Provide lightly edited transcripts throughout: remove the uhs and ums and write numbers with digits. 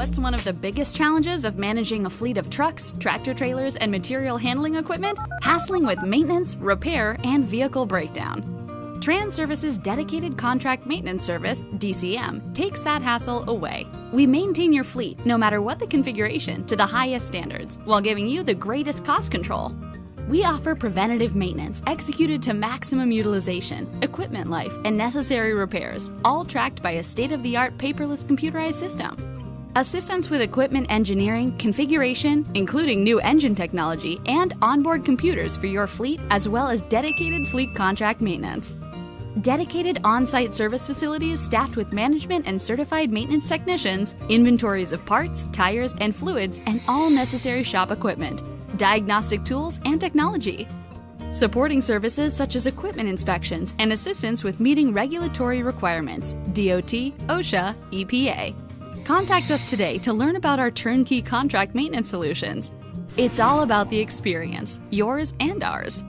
What's one of the biggest challenges of managing a fleet of trucks, tractor trailers, and material handling equipment? Hassling with maintenance, repair, and vehicle breakdown. Trans Service's dedicated contract maintenance service, DCM, takes that hassle away. We maintain your fleet, no matter what the configuration, to the highest standards, while giving you the greatest cost control. We offer preventative maintenance executed to maximum utilization, equipment life, and necessary repairs, all tracked by a state-of-the-art paperless computerized system. Assistance with equipment engineering, configuration, including new engine technology, and onboard computers for your fleet, as well as dedicated fleet contract maintenance. Dedicated on-site service facilities staffed with management and certified maintenance technicians, inventories of parts, tires, and fluids, and all necessary shop equipment, diagnostic tools, and technology. Supporting services such as equipment inspections and assistance with meeting regulatory requirements, DOT, OSHA, EPA. Contact us today to learn about our turnkey contract maintenance solutions. It's all about the experience, yours and ours.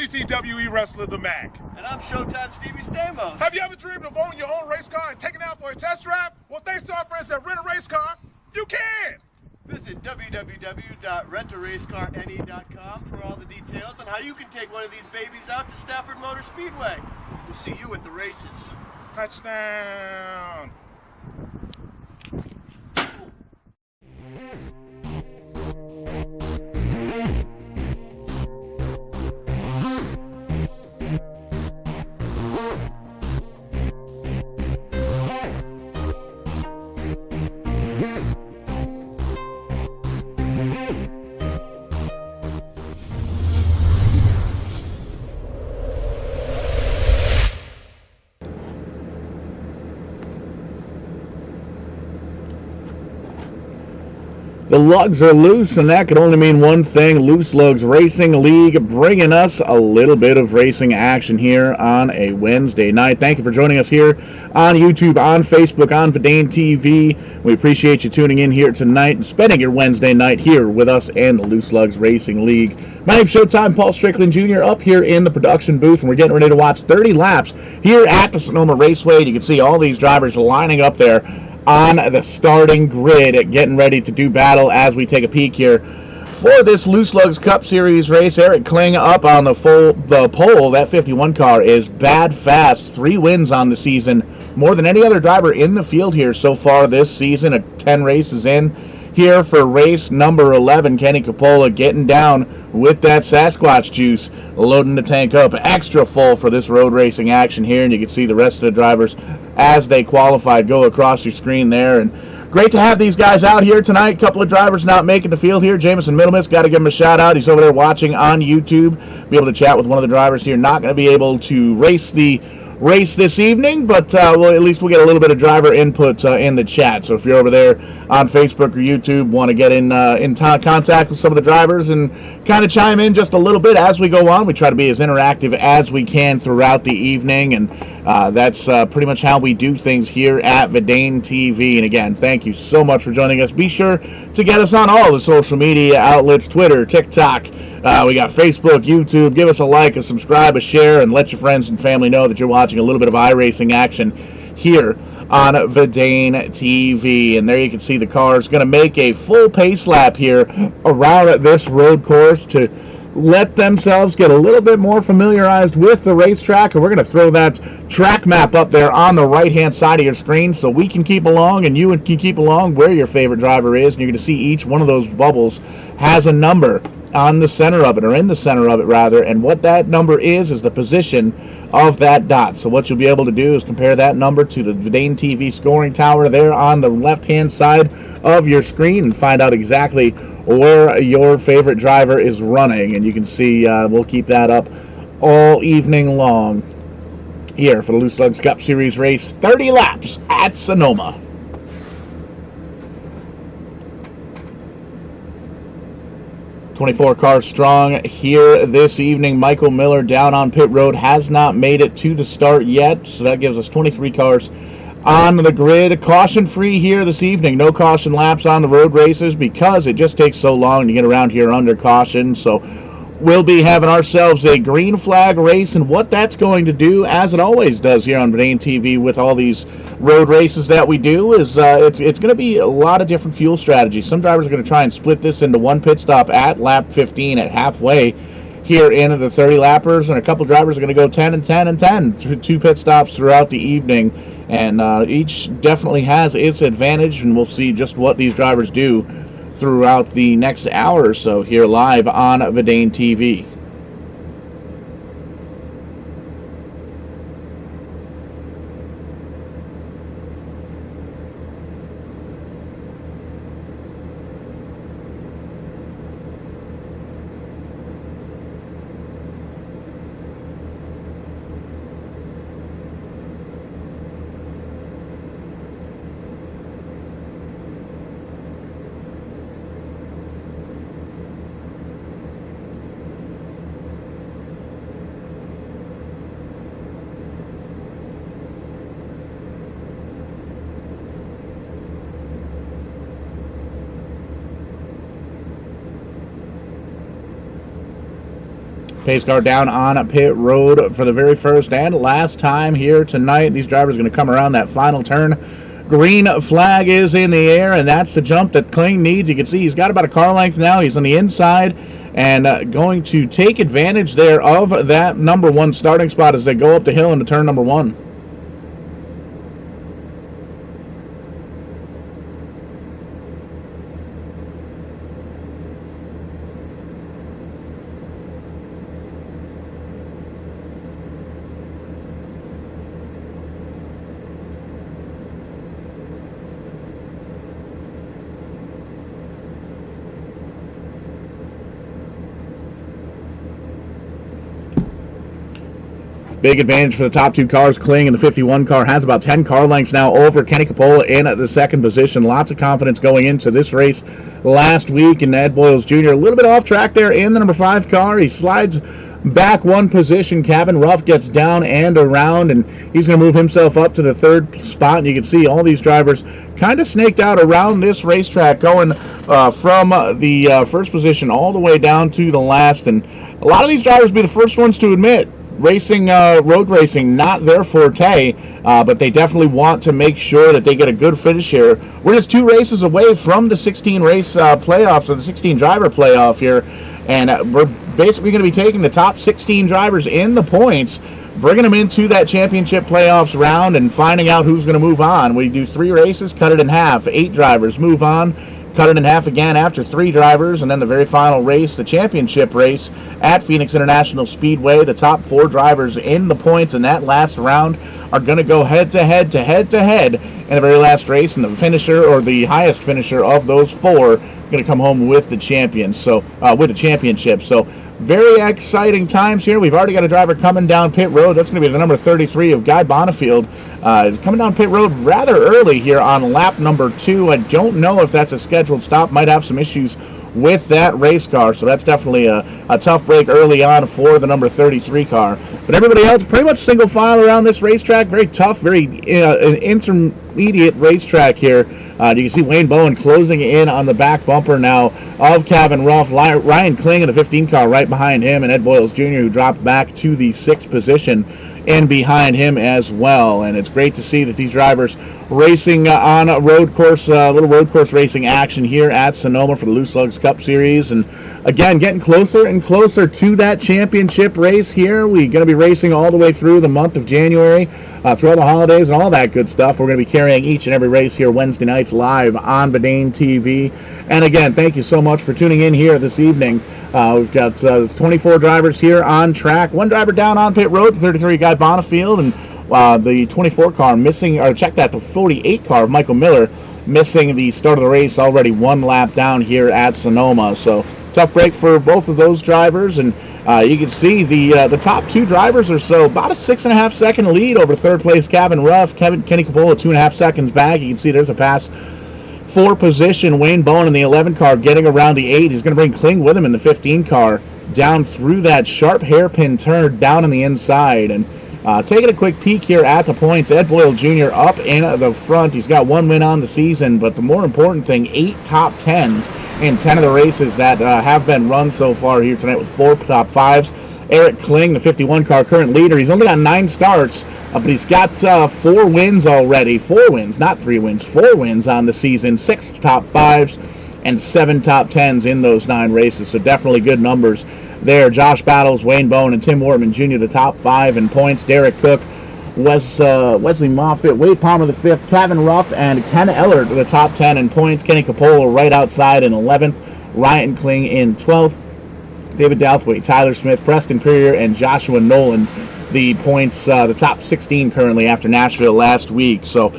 CTWE wrestler The Mac. And I'm Showtime Stevie Stamos. Have you ever dreamed of owning your own race car and taking it out for a test drive? Well, thanks to our friends that Rent a Race Car, you can! Visit www.rentaracecarne.com for all the details on how you can take one of these babies out to Stafford Motor Speedway. We'll see you at the races. Touchdown! The lugs are loose, and that can only mean one thing. Loose Lugs Racing League bringing us a little bit of racing action here on a Wednesday night. Thank you for joining us here on YouTube, on Facebook, on Verdane TV. We appreciate you tuning in here tonight and spending your Wednesday night here with us and the Loose Lugs Racing League. My name's Showtime Paul Strickland Jr. up here in the production booth, and we're getting ready to watch 30 laps here at the Sonoma Raceway. You can see all these drivers lining up there on the starting grid, getting ready to do battle as we take a peek here. For this Loose Lugs Cup Series race, Eric Kling up on the pole. That 51 car is bad fast. 3 wins on the season, more than any other driver in the field here so far this season. 10 races in here for race number 11. Kenny Coppola getting down with that Sasquatch juice, loading the tank up extra full for this road racing action here. And you can see the rest of the drivers as they qualified go across your screen there. And great to have these guys out here tonight. A couple of drivers not making the field here. Jamison Middlemas, got to give him a shout out. He's over there watching on YouTube. Be able to chat with one of the drivers here. Not going to be able to race the race this evening, but at least we'll get a little bit of driver input in the chat. So if you're over there on Facebook or YouTube, want to get in contact with some of the drivers and kind of chime in just a little bit as we go on. We try to be as interactive as we can throughout the evening, and that's pretty much how we do things here at Verdane TV. And again, thank you so much for joining us. Be sure to get us on all the social media outlets, Twitter, TikTok. We got Facebook, YouTube. Give us a like, a subscribe, a share, and let your friends and family know that you're watching a little bit of iRacing action here on Verdane TV. And there you can see the cars going to make a full pace lap here around this road course to let themselves get a little bit more familiarized with the racetrack. And we're going to throw that track map up there on the right-hand side of your screen so we can keep along and you can keep along where your favorite driver is. And you're going to see each one of those bubbles has a number on the center of it, or in the center of it rather, and what that number is the position of that dot. So what you'll be able to do is compare that number to the Verdane TV scoring tower there on the left-hand side of your screen and find out exactly where your favorite driver is running. And you can see we'll keep that up all evening long here for the Loose Lugs Cup Series race, 30 laps at Sonoma. 24 cars strong here this evening. Michael Miller down on pit road has not made it to the start yet, so that gives us 23 cars on the grid. Caution free here this evening. No caution laps on the road races because it just takes so long to get around here under caution. So we'll be having ourselves a green flag race, and what that's going to do, as it always does here on Verdane TV with all these road races that we do, is it's going to be a lot of different fuel strategies. Some drivers are going to try and split this into one pit stop at lap 15 at halfway here into the 30 lappers, and a couple drivers are going to go 10 and 10 and 10, 2 pit stops throughout the evening, and each definitely has its advantage, and we'll see just what these drivers do throughout the next hour or so here live on Verdane TV. Pace car down on pit road for the very first and last time here tonight. These drivers are going to come around that final turn. Green flag is in the air, and that's the jump that Kling needs. You can see he's got about a car length now. He's on the inside and going to take advantage there of that number 1 starting spot as they go up the hill into turn number 1. Big advantage for the top 2 cars. Kling in the 51 car has about 10 car lengths now over Kenny Coppola in the second position. Lots of confidence going into this race last week. And Ed Boyles Jr. a little bit off track there in the number 5 car. He slides back one position. Kevin Ruff gets down and around, and he's going to move himself up to the 3rd spot. And you can see all these drivers kind of snaked out around this racetrack, going from the 1st position all the way down to the last. And a lot of these drivers be the first ones to admit road racing, not their forte, but they definitely want to make sure that they get a good finish here. We're just 2 races away from the 16 race playoffs, or the 16 driver playoff here, and we're basically going to be taking the top 16 drivers in the points, bringing them into that championship playoffs round, and finding out who's going to move on. We do 3 races, cut it in half. 8 drivers move on, cut it in half again after 3 drivers, and then the very final race, the championship race at Phoenix International Speedway. The top 4 drivers in the points in that last round are going to go head-to-head in the very last race, and the finisher, or the highest finisher of those 4, going to come home with the champion. So with the championship. So very exciting times here. We've already got a driver coming down pit road. That's going to be the number 33 of Guy Bonifield. Is coming down pit road rather early here on lap number 2. I don't know if that's a scheduled stop. Might have some issues with that race car, so that's definitely a tough break early on for the number 33 car. But everybody else pretty much single file around this racetrack. Very tough, very an intermediate racetrack here. You can see Wayne Bowen closing in on the back bumper now of Kevin Ruff. Ryan Kling in the 15 car right behind him, and Ed Boyles Jr., who dropped back to the 6th position in behind him as well. And it's great to see that these drivers racing on a road course, little road course racing action here at Sonoma for the Lugz Cup Series. And again, getting closer and closer to that championship race here. We're going to be racing all the way through the month of January, through all the holidays and all that good stuff. We're going to be carrying each and every race here Wednesday nights live on Bedane TV. And again, thank you so much for tuning in here this evening. We've got 24 drivers here on track. 1 driver down on pit road, 33 Guy Bonifield, and the 24 car missing, or check that, the 48 car of Michael Miller missing the start of the race, already 1 lap down here at Sonoma. So tough break for both of those drivers, and you can see the top 2 drivers or so, about a 6.5 second lead over 3rd place Kevin Ruff. Kenny Capola 2.5 seconds back. You can see there's a pass for position. Wayne Bowen in the 11 car getting around the 8. He's going to bring Kling with him in the 15 car down through that sharp hairpin turn down on the inside. And taking a quick peek here at the points, Ed Boyle Jr. up in the front. He's got 1 win on the season, but the more important thing, 8 top 10s in 10 of the races that have been run so far here tonight, with 4 top 5s. Eric Kling, the 51 car current leader, he's only got 9 starts, but he's got 4 wins already. 4 wins, not 3 wins, 4 wins on the season, 6 top 5s, and 7 top 10s in those 9 races, so definitely good numbers there. Josh Battles, Wayne Bowen, and Tim Wortman Jr., the top 5 in points. Derek Cook, Wesley Moffitt, Wade Palmer the 5th, Kevin Ruff, and Ken Ellert the top 10 in points. Kenny Capola right outside in 11th, Ryan Kling in 12th, David Douthwaite, Tyler Smith, Preston Perrier, and Joshua Nolan the points, the top 16 currently after Nashville last week. So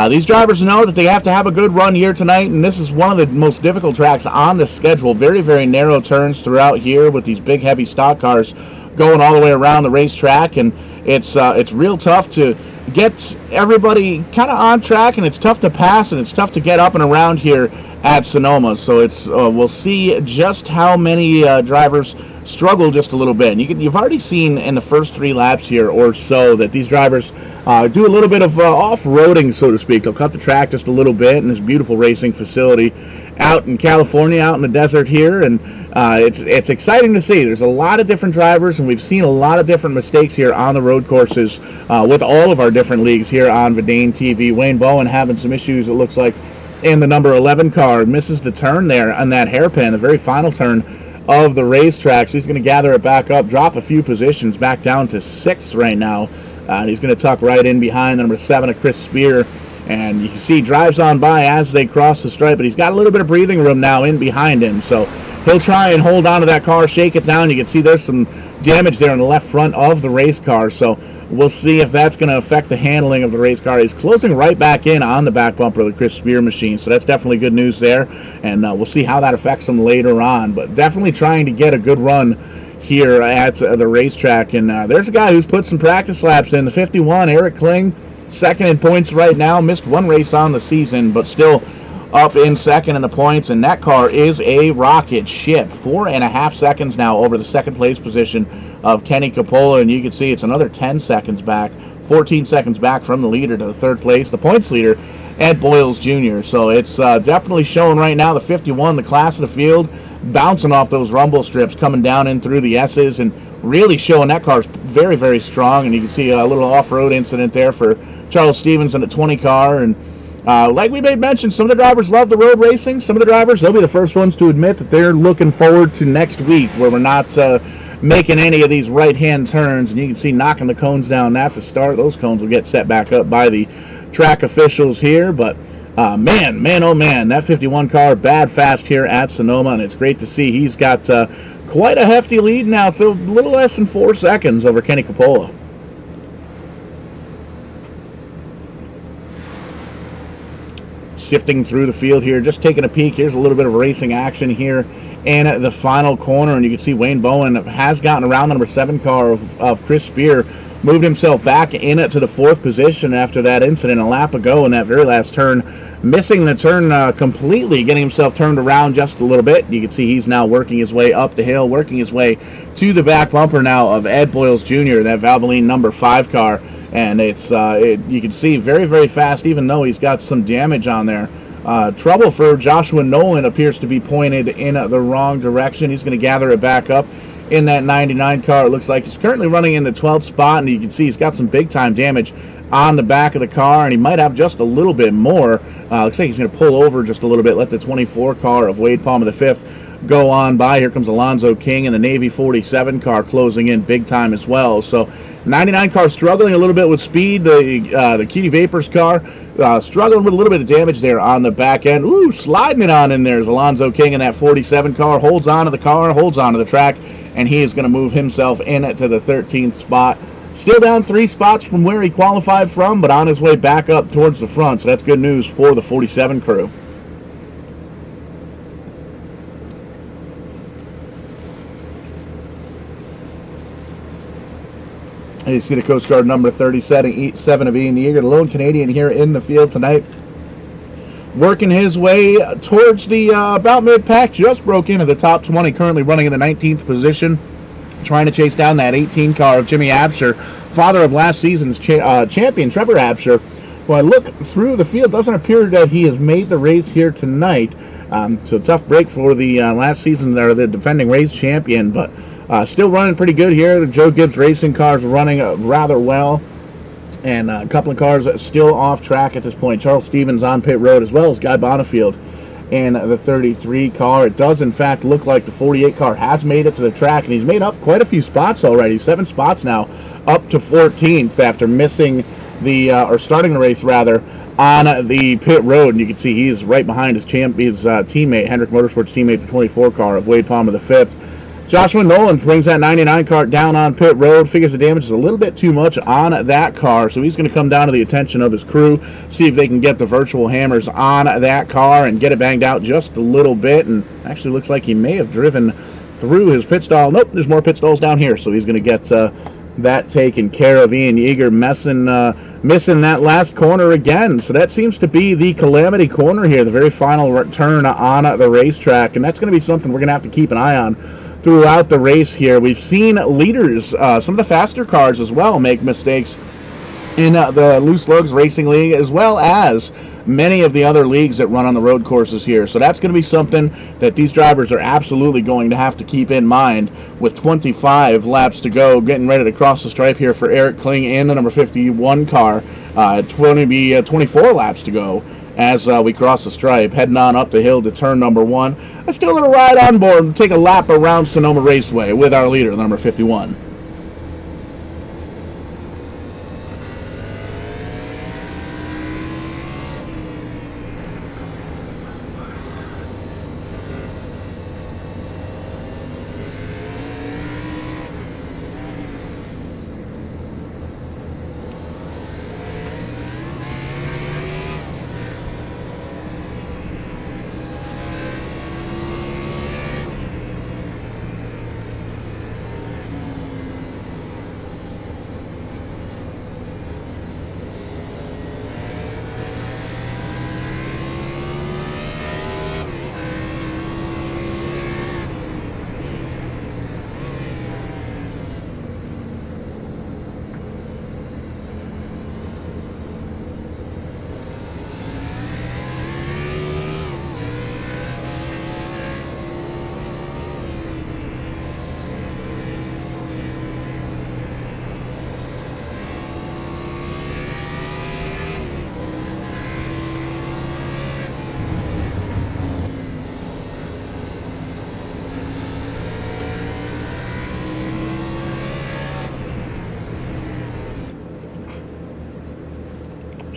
these drivers know that they have to have a good run here tonight, and this is one of the most difficult tracks on the schedule. Very, very narrow turns throughout here with these big, heavy stock cars going all the way around the racetrack, and it's real tough to get everybody kind of on track, and it's tough to pass, and it's tough to get up and around here at Sonoma. So it's we'll see just how many drivers struggle just a little bit. And you've already seen in the first 3 laps here or so that these drivers do a little bit of off-roading, so to speak. They'll cut the track just a little bit in this beautiful racing facility out in California, out in the desert here, and it's exciting to see. There's a lot of different drivers, and we've seen a lot of different mistakes here on the road courses with all of our different leagues here on Bedane TV. Wayne Bowen having some issues, it looks like, in the number 11 car. Misses the turn there on that hairpin, the very final turn of the racetrack. So he's going to gather it back up, drop a few positions, back down to 6th right now. And he's going to tuck right in behind the number 7 of Chris Spear. And you can see drives on by as they cross the stripe, but he's got a little bit of breathing room now in behind him. So he'll try and hold on to that car, shake it down. You can see there's some damage there on the left front of the race car. So we'll see if that's going to affect the handling of the race car. He's closing right back in on the back bumper of the Chris Spear machine, so that's definitely good news there. And we'll see how that affects him later on. But definitely trying to get a good run here at the racetrack. And there's a guy who's put some practice laps in, the 51, Eric Kling, 2nd in points right now. Missed 1 race on the season, but still up in second in the points, and that car is a rocket ship. 4.5 seconds now over the second place position of Kenny Coppola, and you can see it's another 10 seconds back, 14 seconds back from the leader to the third place, the points leader, Ed Boyles Jr. So it's definitely showing right now the 51, the class of the field, bouncing off those rumble strips, coming down in through the S's, and really showing that car's very, very strong. And you can see a little off-road incident there for Charles Stevens in the 20 car. And like we made mention, some of the drivers love the road racing. Some of the drivers, they'll be the first ones to admit that they're looking forward to next week, where we're not making any of these right-hand turns. And you can see knocking the cones down at the start. Those cones will get set back up by the track officials here. But man, oh man, that 51 car, bad fast here at Sonoma. And it's great to see he's got quite a hefty lead now, so a little less than 4 seconds over Kenny Coppola. Sifting through the field here, just taking a peek. Here's a little bit of racing action here in the final corner, and you can see Wayne Bowen has gotten around the number 7 car of Chris Spear, moved himself back in it to the 4th position after that incident a lap ago in that very last turn, missing the turn completely, getting himself turned around just a little bit. You can see he's now working his way up the hill, working his way to the back bumper now of Ed Boyles Jr., that Valvoline number 5 car. And it's you can see very, very fast, even though he's got some damage on there. Trouble for Joshua Nolan appears to be pointed in the wrong direction. He's going to gather it back up in that 99 car. It looks like he's currently running in the 12th spot, and you can see he's got some big-time damage on the back of the car, and he might have just a little bit more. Looks like he's going to pull over just a little bit, let the 24 car of Wade Palmer V go on by. Here comes Alonzo King and the Navy 47 car closing in big time as well. So 99 car struggling a little bit with speed. The Cutie Vapors car struggling with a little bit of damage there on the back end. Ooh, sliding it on in there is Alonzo King in that 47 car. Holds on to the car, holds on to the track, and he is going to move himself in to the 13th spot. Still down 3 spots from where he qualified from, but on his way back up towards the front. So that's good news for the 47 crew. And you see the Coast Guard number 37 of Ian Yeager, the lone Canadian here in the field tonight, working his way towards the about mid-pack. Just broke into the top 20, currently running in the 19th position, trying to chase down that 18 car of Jimmy Absher, father of last season's champion Trevor Absher. When I look through the field, doesn't appear that he has made the race here tonight. So tough break for the last season there, the defending race champion, but still running pretty good here. The Joe Gibbs Racing cars running rather well, and a couple of cars still off track at this point. Charles Stevens on pit road, as well as Guy Bonifield in the 33 car. It does in fact look like the 48 car has made it to the track, and he's made up quite a few spots already. 7 spots now, up to 14th after missing the or starting the race rather on the pit road. And you can see he's right behind his teammate, Hendrick Motorsports teammate, the 24 car of Wade Palmer V. Joshua Nolan brings that 99 car down on pit road, figures the damage is a little bit too much on that car, so he's going to come down to the attention of his crew, see if they can get the virtual hammers on that car and get it banged out just a little bit. And actually looks like he may have driven through his pit stall. Nope, there's more pit stalls down here, so he's going to get that taken care of. Ian Yeager missing that last corner again, so that seems to be the calamity corner here, the very final turn on the racetrack, and that's going to be something we're going to have to keep an eye on throughout the race here. We've seen leaders, some of the faster cars as well, make mistakes in the Loose Lugz Racing League, as well as many of the other leagues that run on the road courses here. So that's going to be something that these drivers are absolutely going to have to keep in mind with 25 laps to go, getting ready to cross the stripe here for Eric Kling in the number 51 car. It's going to be 24 laps to go as we cross the stripe, heading on up the hill to turn number 1. Let's do a little ride on board and take a lap around Sonoma Raceway with our leader, number 51.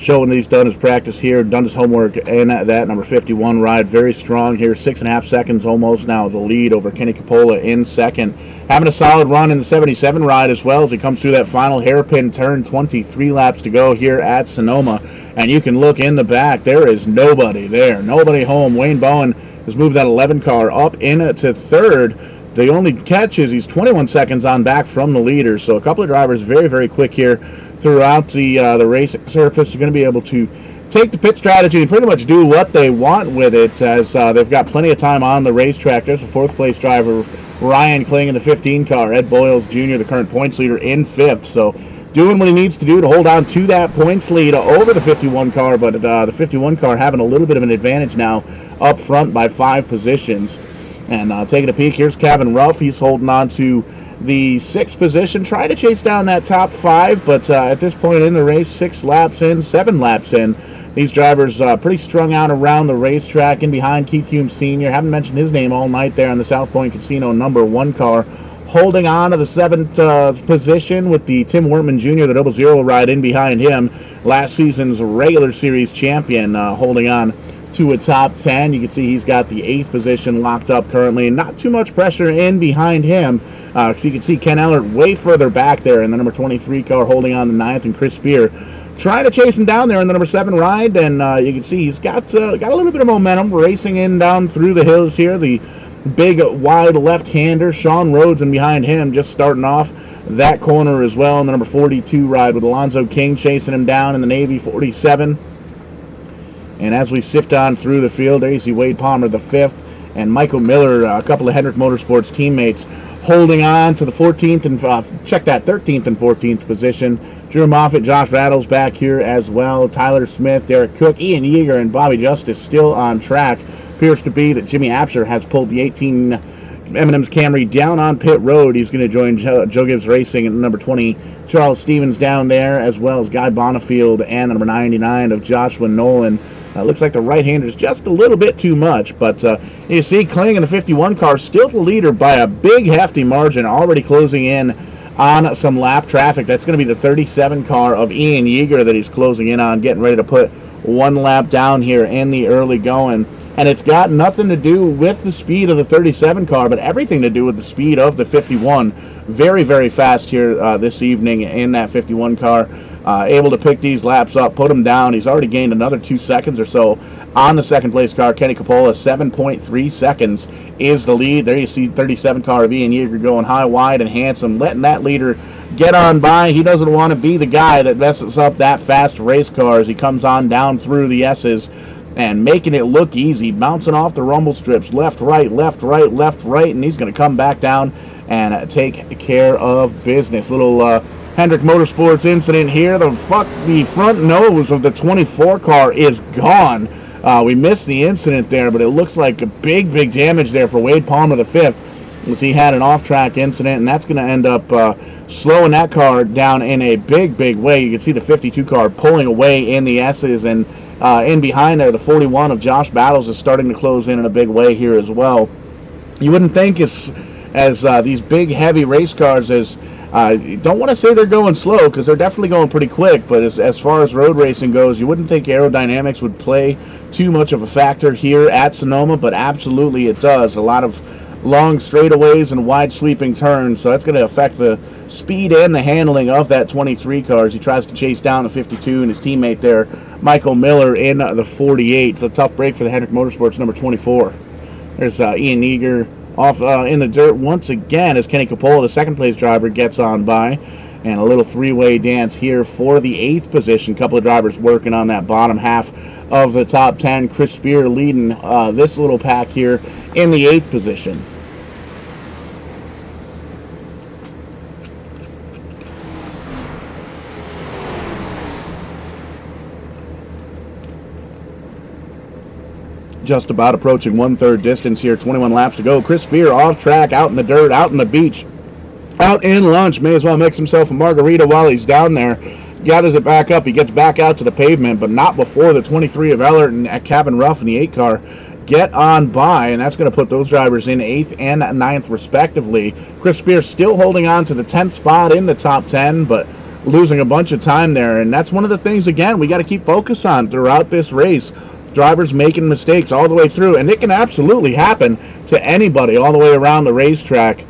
showing that he's done his practice here, done his homework, and that number 51 ride very strong here, 6.5 seconds almost now the lead over Kenny Coppola in second. Having a solid run in the 77 ride as well as he comes through that final hairpin turn, 23 laps to go here at Sonoma. And you can look in the back, there is nobody there, nobody home. Wayne Bowen has moved that 11 car up into third. The only catch is he's 21 seconds on back from the leader, so a couple of drivers very, very quick here throughout the race surface. You're going to be able to take the pit strategy and pretty much do what they want with it, as they've got plenty of time on the racetrack. There's the fourth place driver, Ryan Kling, in the 15 car. Ed Boyles Jr., the current points leader, in fifth. So doing what he needs to do to hold on to that points lead over the 51 car, but the 51 car having a little bit of an advantage now up front by 5 positions. And taking a peek, here's Kevin Ruff. He's holding on to the 6th position, trying to chase down that top 5, but at this point in the race, 7 laps in, these drivers pretty strung out around the racetrack. In behind, Keith Hume Sr., haven't mentioned his name all night there on the South Point Casino number 1 car, holding on to the 7th position with the Tim Wortman Jr., the 00 ride in behind him, last season's regular series champion, holding on to a top 10. You can see he's got the 8th position locked up currently, and not too much pressure in behind him. So you can see Ken Ellert way further back there in the number 23 car holding on the 9th, and Chris Spear trying to chase him down there in the number 7 ride, and you can see he's got a little bit of momentum racing in down through the hills here. The big wide left-hander, Sean Rhodes, and behind him just starting off that corner as well in the number 42 ride with Alonzo King chasing him down in the Navy 47. And as we sift on through the field, there you see Wade Palmer, the 5th, and Michael Miller, a couple of Hendrick Motorsports teammates, holding on to the 13th and 13th and 14th position. Drew Moffitt, Josh Rattles back here as well. Tyler Smith, Derek Cook, Ian Yeager, and Bobby Justice still on track. Appears to be that Jimmy Apsher has pulled the 18 M&M's Camry down on pit road. He's going to join Joe Gibbs Racing and number 20 Charles Stevens down there, as well as Guy Bonifield and the number 99 of Joshua Nolan. Looks like the right-hander is just a little bit too much, but you see Kling in the 51 car still the leader by a big, hefty margin, already closing in on some lap traffic. That's going to be the 37 car of Ian Yeager that he's closing in on, getting ready to put 1 lap down here in the early going. And it's got nothing to do with the speed of the 37 car, but everything to do with the speed of the 51. Very, very fast here this evening in that 51 car. Able to pick these laps up, put them down. He's already gained another 2 seconds or so on the second place car. Kenny Coppola, 7.3 seconds is the lead. There you see 37 car of Ian Yeager going high, wide, and handsome, letting that leader get on by. He doesn't want to be the guy that messes up that fast race car as he comes on down through the S's and making it look easy, bouncing off the rumble strips, left, right, left, right, left, right, and he's going to come back down and take care of business. Little Hendrick Motorsports incident here. The front nose of the 24 car is gone. We missed the incident there, but it looks like a big, big damage there for Wade Palmer, the 5th, as he had an off-track incident, and that's going to end up slowing that car down in a big, big way. You can see the 52 car pulling away in the S's, and in behind there, the 41 of Josh Battles is starting to close in a big way here as well. You wouldn't think as these big, heavy race cars, don't want to say they're going slow because they're definitely going pretty quick, but as far as road racing goes, you wouldn't think aerodynamics would play too much of a factor here at Sonoma, but absolutely it does. A lot of long straightaways and wide sweeping turns, so that's going to affect the speed and the handling of that 23 car as he tries to chase down the 52 and his teammate there, Michael Miller, in the 48. It's a tough break for the Hendrick Motorsports number 24. There's Ian Yeager off in the dirt once again as Kenny Coppola, the second place driver, gets on by. And a little three-way dance here for the 8th position. Couple of drivers working on that bottom half of the top 10. Chris Spear leading this little pack here in the 8th position. Just about approaching 1/3 distance here, 21 laps to go. Chris Spear off track, out in the dirt, out in the beach, out in lunch. May as well mix himself a margarita while he's down there. Gathers it back up. He gets back out to the pavement, but not before the 23 of Ellert and Kevin Ruff in the 8 car get on by, and that's going to put those drivers in 8th and 9th respectively. Chris Spear still holding on to the 10th spot in the top 10, but losing a bunch of time there. And that's one of the things, again, we got to keep focus on throughout this race. Drivers making mistakes all the way through, and it can absolutely happen to anybody all the way around the racetrack,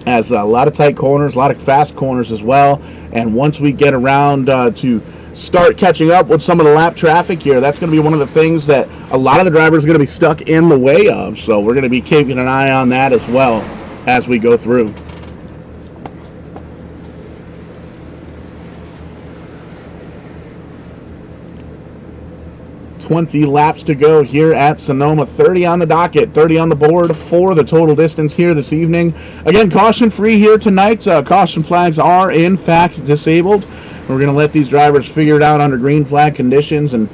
as a lot of tight corners, a lot of fast corners as well. And once we get around to start catching up with some of the lap traffic here, that's going to be one of the things that a lot of the drivers are going to be stuck in the way of. So we're going to be keeping an eye on that as well as we go through. 20 laps to go here at Sonoma. 30 on the docket, 30 on the board for the total distance here this evening. Again, caution free here tonight. Caution flags are in fact disabled. We're going to let these drivers figure it out under green flag conditions. And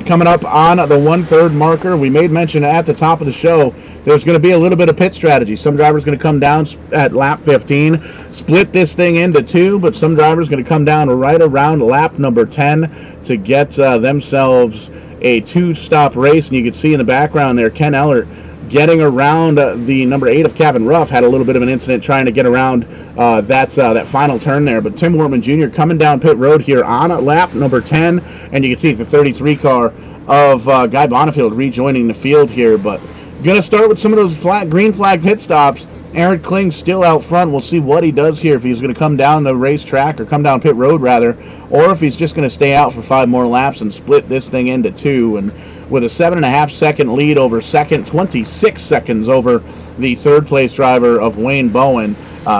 coming up on the 1/3 marker, we made mention at the top of the show, there's going to be a little bit of pit strategy. Some drivers going to come down at lap 15, split this thing into two, but some drivers going to come down right around lap number 10 to get themselves a two-stop race. And you can see in the background there, Ken Ellert getting around the number 8 of Cabin Ruff. Had a little bit of an incident trying to get around that final turn there. But Tim Wortman Jr. coming down pit road here on lap number 10. And you can see the 33 car of Guy Bonifield rejoining the field here. But going to start with some of those green flag pit stops. Eric Kling still out front. We'll see what he does here, if he's going to come down the racetrack, or come down pit road rather, or if he's just going to stay out for 5 more laps and split this thing into two. And with a 7.5 second lead over second, 26 seconds over the third place driver of Wayne Bowen,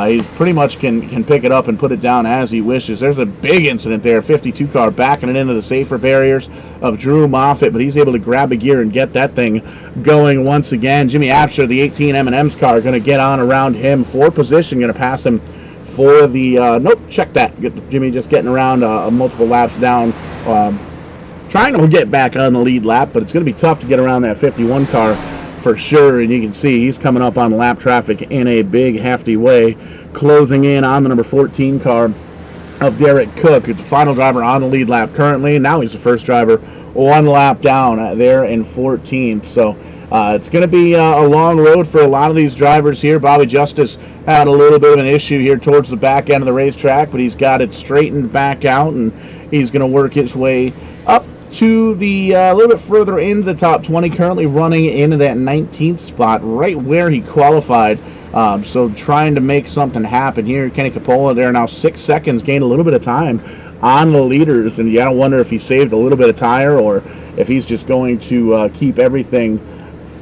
he pretty much can pick it up and put it down as he wishes. There's a big incident there, 52 car backing it into the safer barriers of Drew Moffitt, but he's able to grab a gear and get that thing going once again. Jimmy Absher, the 18 M&M's car, going to get on around him for position, going to pass him for the nope, check that. Jimmy just getting around multiple laps down, trying to get back on the lead lap, but it's going to be tough to get around that 51 car for sure. And you can see he's coming up on lap traffic in a big hefty way, closing in on the number 14 car of Derek Cook. It's the final driver on the lead lap currently. Now he's the first driver 1 lap down there in 14th. So it's going to be a long road for a lot of these drivers here. Bobby Justice had a little bit of an issue here towards the back end of the racetrack, but he's got it straightened back out, and he's going to work his way up to the a little bit further into the top 20, currently running into that 19th spot, right where he qualified. So trying to make something happen here. Kenny Capola there now 6 seconds, gained a little bit of time on the leaders, and you gotta wonder if he saved a little bit of tire or if he's just going to keep everything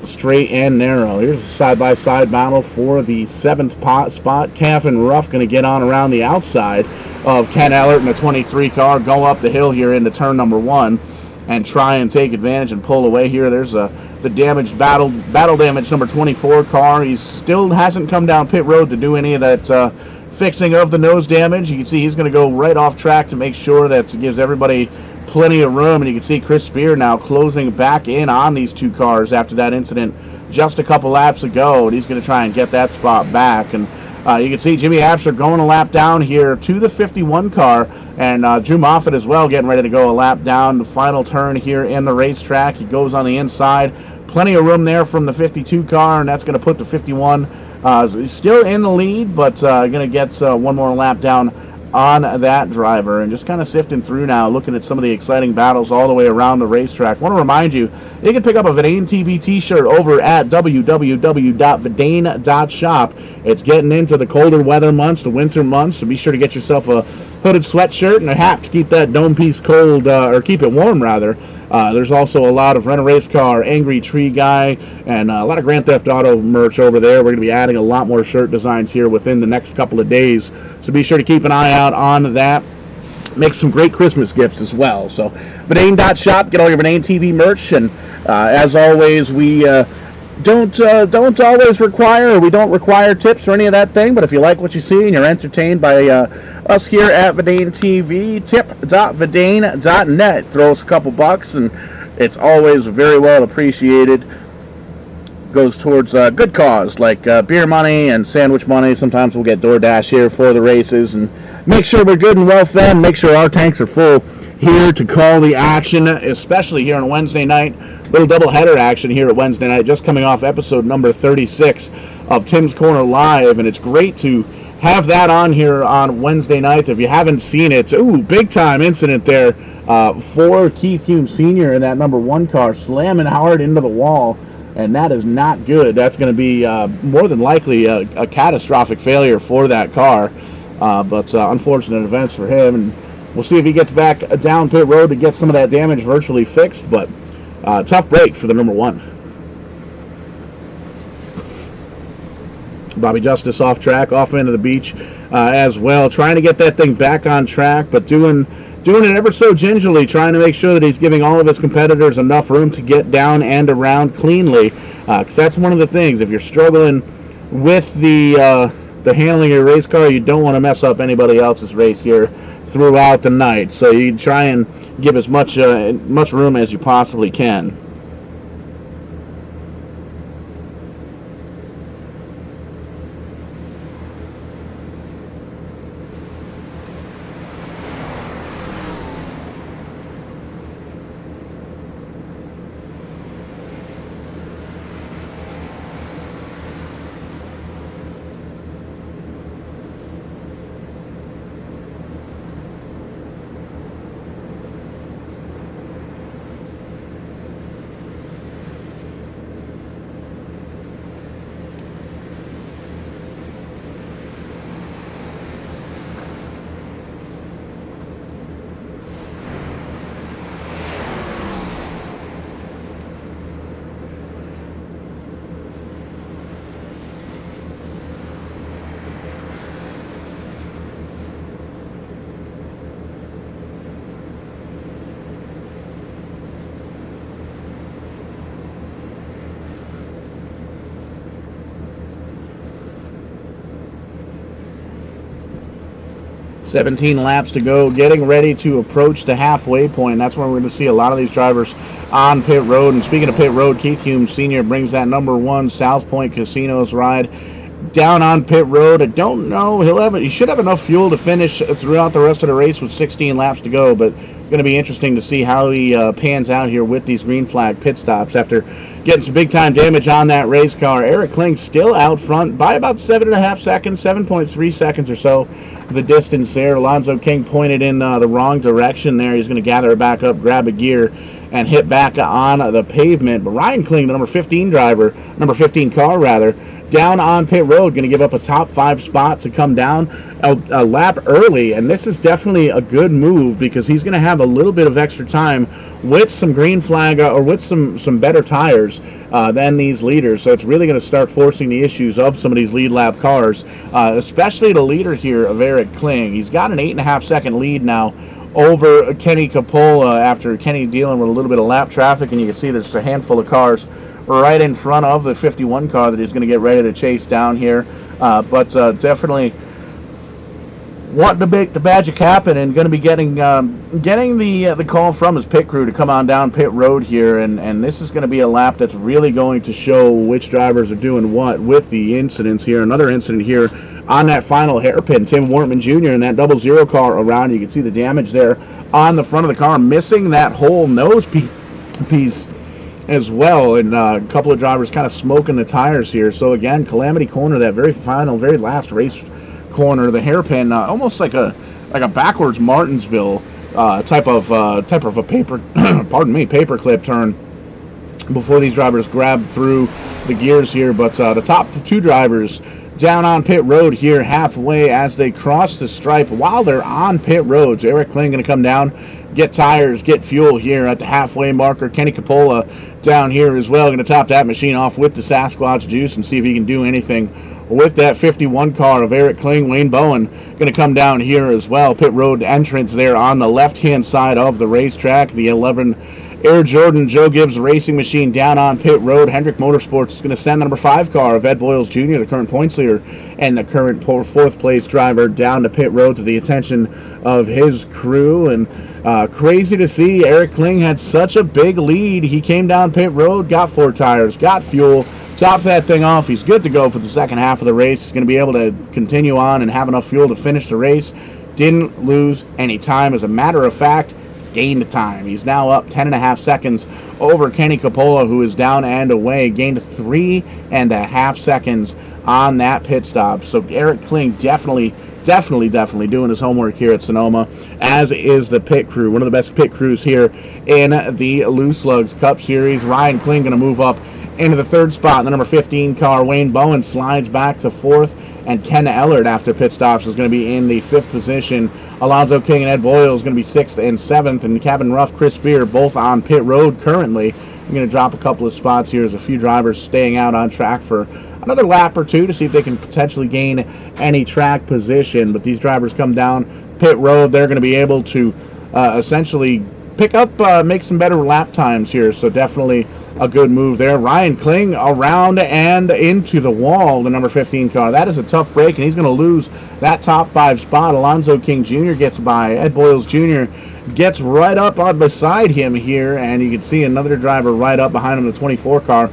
straight and narrow. Here's a side-by-side battle for the 7th spot. Catherine Ruff going to get on around the outside of Ken Ellert in the 23 car, go up the hill here into turn number 1 and try and take advantage and pull away here. There's the damaged battle damage number 24 car. He still hasn't come down pit road to do any of that fixing of the nose damage. You can see he's going to go right off track to make sure that it gives everybody plenty of room. And you can see Chris Spear now closing back in on these two cars after that incident just a couple laps ago, and he's going to try and get that spot back. And you can see Jimmy Absher going a lap down here to the 51 car, and Drew Moffitt as well getting ready to go a lap down. The final turn here in the racetrack, he goes on the inside. Plenty of room there from the 52 car, and that's going to put the 51 still in the lead, but going to get one more lap down on that driver. And just kind of sifting through now, looking at some of the exciting battles all the way around the racetrack. I want to remind you, you can pick up a Verdane TV t-shirt over at www.verdane.shop. It's getting into the colder weather months, the winter months, so be sure to get yourself a hooded sweatshirt and a hat to keep that dome piece cold, or keep it warm rather. There's also a lot of Rent-A-Race Car, Angry Tree Guy, and a lot of Grand Theft Auto merch over there. We're going to be adding a lot more shirt designs here within the next couple of days, so be sure to keep an eye out on that. Make some great Christmas gifts as well. So Verdane.shop, get all your Verdane TV merch, and as always, we don't always require, we don't require tips or any of that thing, but if you like what you see and you're entertained by us here at Verdane TV, tip.verdane.net. Throw us a couple bucks, and it's always very well appreciated. Goes towards good cause like beer money and sandwich money. Sometimes we'll get DoorDash here for the races, and make sure we're good and well fed, make sure our tanks are full here to call the action, especially here on Wednesday night. Little doubleheader action here at Wednesday night, just coming off episode number 36 of Tim's Corner Live, and it's great to have that on here on Wednesday night. If you haven't seen it, ooh, big time incident there for Keith Hume Sr. in that number 1 car, slamming hard into the wall, and that is not good. That's going to be more than likely a catastrophic failure for that car, but unfortunate events for him, and we'll see if he gets back down pit road to get some of that damage virtually fixed, but tough break for the number 1. Bobby Justice off track, off into the beach as well, trying to get that thing back on track, but doing it ever so gingerly, trying to make sure that he's giving all of his competitors enough room to get down and around cleanly, because that's one of the things. If you're struggling with the handling of your race car, you don't want to mess up anybody else's race here throughout the night. So you try and give as much room as you possibly can. .17 laps to go, getting ready to approach the halfway point. That's where we're going to see a lot of these drivers on pit road. And speaking of pit road, Keith Hume Sr. brings that number 1 South Point Casinos ride down on pit road. I don't know, he should have enough fuel to finish throughout the rest of the race with 16 laps to go, but going to be interesting to see how he pans out here with these green flag pit stops after getting some big time damage on that race car. Eric Kling still out front by about 7.5 seconds, 7.3 seconds or so. The distance there. Alonzo King pointed in the wrong direction there. He's going to gather it back up, grab a gear, and hit back on the pavement. But Ryan Kling, the number 15 car rather, down on pit road, going to give up a top 5 spot to come down a lap early. And this is definitely a good move because he's going to have a little bit of extra time with some green flag or with some better tires than these leaders. So it's really going to start forcing the issues of some of these lead lap cars, especially the leader here of Eric Kling. He's got an 8.5 second lead now over Kenny Capola after Kenny dealing with a little bit of lap traffic, and you can see there's a handful of cars right in front of the 51 car that he's going to get ready to chase down here. But definitely wanting to make the magic happen, and going to be getting the call from his pit crew to come on down pit road here, and this is going to be a lap that's really going to show which drivers are doing what with the incidents here. Another incident here on that final hairpin, Tim Wortman Jr. in that 00 car around. You can see the damage there on the front of the car, missing that whole nose piece as well, and a couple of drivers kind of smoking the tires here. So again, Calamity Corner, that very last race corner, the hairpin, almost like a backwards Martinsville type of a paper clip turn before these drivers grab through the gears here. But the top 2 drivers down on pit road here halfway as they cross the stripe while they're on pit roads. Eric Kling going to come down, get tires, get fuel here at the halfway marker. Kenny Capola down here as well, going to top that machine off with the Sasquatch juice and see if he can do anything with that 51 car of Eric Kling. Wayne Bowen going to come down here as well. Pit road entrance there on the left-hand side of the racetrack. The 11 Air Jordan Joe Gibbs Racing Machine down on pit road. Hendrick Motorsports is going to send the number 5 car of Ed Boyles Jr., the current points leader and the current 4th place driver, down to pit road to the attention of his crew. And crazy to see, Eric Kling had such a big lead. He came down pit road, got 4 tires, got fuel, topped that thing off. He's good to go for the second half of the race. He's going to be able to continue on and have enough fuel to finish the race. Didn't lose any time. As a matter of fact, gained time. He's now up 10.5 seconds over Kenny Capola, who is down and away. Gained 3.5 seconds on that pit stop. So Eric Kling definitely doing his homework here at Sonoma, as is the pit crew. One of the best pit crews here in the Lugz Cup Series. Ryan Kling going to move up into the third spot. The number 15 car, Wayne Bowen, slides back to fourth, and Ken Ellard, after pit stops, is going to be in the fifth position. Alonzo King and Ed Boyle is going to be sixth and seventh, and Cabin Rough, Chris Spear, both on pit road currently. I'm going to drop a couple of spots here as a few drivers staying out on track for another lap or two to see if they can potentially gain any track position. But these drivers come down pit road, they're going to be able to essentially pick up, make some better lap times here. So definitely a good move there. Ryan Kling around and into the wall, the number 15 car. That is a tough break, and he's going to lose that top 5 spot. Alonzo King Jr. gets by. Ed Boyles Jr. gets right up on beside him here, and you can see another driver right up behind him, the 24 car.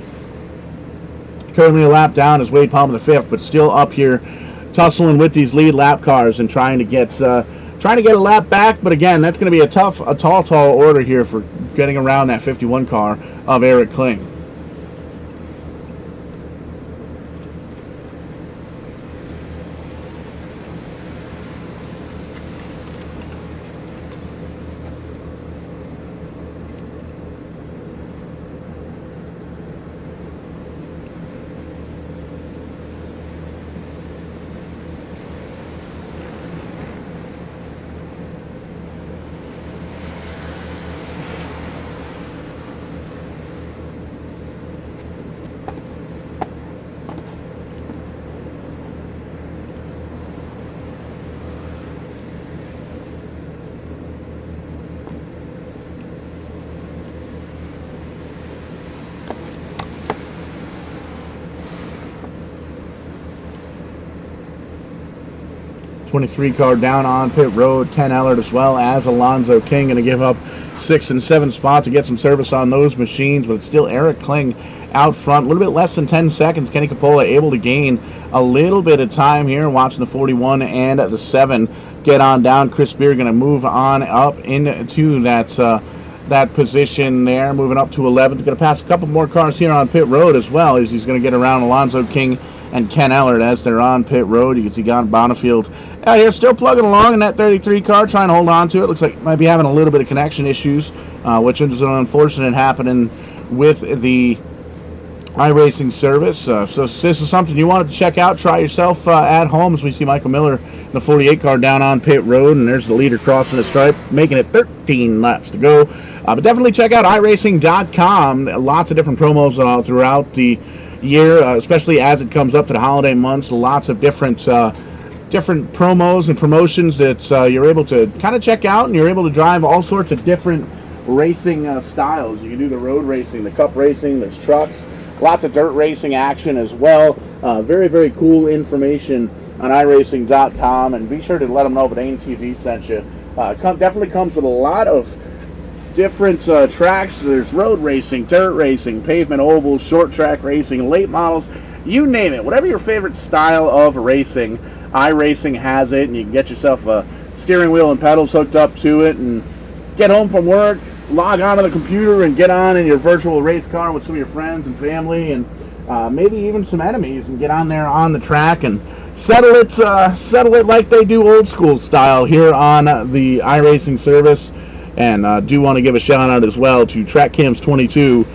Currently a lap down is Wade Palmer, the 5th, but still up here tussling with these lead lap cars and trying to get a lap back. But again, that's going to be a tall order here for getting around that 51 car of Eric Kling. .23 car down on pit road, Ken Ellard as well as Alonzo King going to give up 6 and 7 spots to get some service on those machines, but it's still Eric Kling out front. A little bit less than 10 seconds. Kenny Capola able to gain a little bit of time here, watching the 41 and the 7 get on down. Chris Spear going to move on up into that position there, moving up to 11th. Going to pass a couple more cars here on pit road as well, as he's going to get around Alonzo King and Ken Ellard as they're on pit road. You can see Gon Bonifield out here still plugging along in that 33 car, trying to hold on to it. Looks like might be having a little bit of connection issues, which is an unfortunate happening with the iRacing service. So if this is something you wanted to check out, try yourself at home, as we see Michael Miller in the 48 car down on pit road, and there's the leader crossing the stripe, making it 13 laps to go. But definitely check out iRacing.com. Lots of different promos throughout the year, especially as it comes up to the holiday months. Lots of different promos and promotions that you're able to kind of check out, and you're able to drive all sorts of different racing styles. You can do the road racing, the cup racing, there's trucks, lots of dirt racing action as well. Very, very cool information on iRacing.com, and be sure to let them know that AIM-TV sent you. Definitely comes with a lot of different tracks. There's road racing, dirt racing, pavement ovals, short track racing, late models, you name it. Whatever your favorite style of racing, iRacing has it, and you can get yourself a steering wheel and pedals hooked up to it and get home from work, log onto the computer and get on in your virtual race car with some of your friends and family, and maybe even some enemies, and get on there on the track and settle it like they do old school style here on the iRacing service. And do want to give a shout out as well to TrackCams 22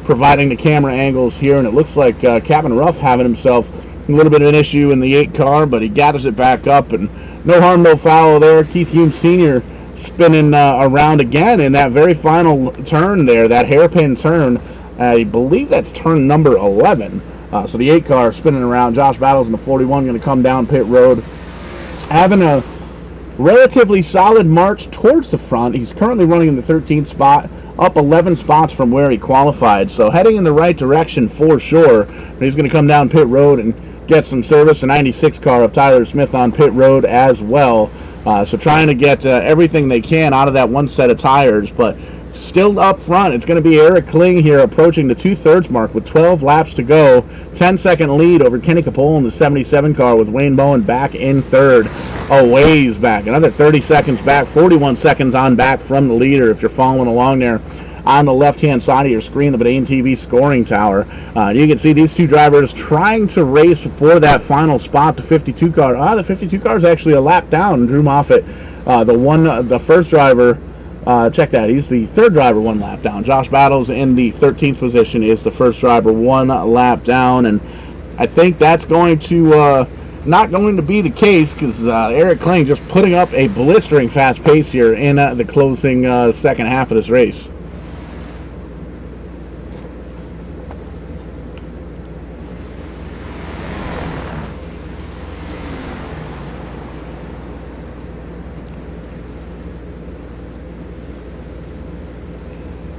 providing the camera angles here, and it looks like Captain Ruff having himself a little bit of an issue in the 8 car, but he gathers it back up, and no harm, no foul there. Keith Hume Sr. spinning around again in that very final turn there, that hairpin turn. I believe that's turn number 11. So the 8 car spinning around. Josh Battles in the 41 going to come down pit road, having a relatively solid march towards the front. He's currently running in the 13th spot, up 11 spots from where he qualified, so heading in the right direction for sure. He's going to come down pit road and get some service. A 96 car of Tyler Smith on pit road as well, so trying to get everything they can out of that one set of tires, but still up front, it's going to be Eric Kling here approaching the 2/3 mark with 12 laps to go. 10-second lead over Kenny Capola in the 77 car, with Wayne Bowen back in third. A ways back, another 30 seconds back, 41 seconds on back from the leader if you're following along there on the left-hand side of your screen, the Verdane TV scoring tower. You can see these two drivers trying to race for that final spot, the 52 car. The 52 car is actually a lap down. Drew Moffitt, the first driver, check that, he's the third driver 1 lap down. Josh Battles in the 13th position is the first driver 1 lap down, and I think that's going to not going to be the case because Eric Kling just putting up a blistering fast pace here in the closing second half of this race.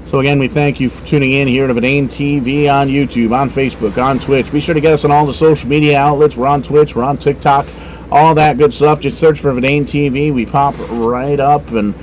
So again, we thank you for tuning in here to Verdane TV on YouTube, on Facebook, on Twitch. Be sure to get us on all the social media outlets. We're on Twitch, we're on TikTok, all that good stuff. Just search for Verdane TV. We pop right up and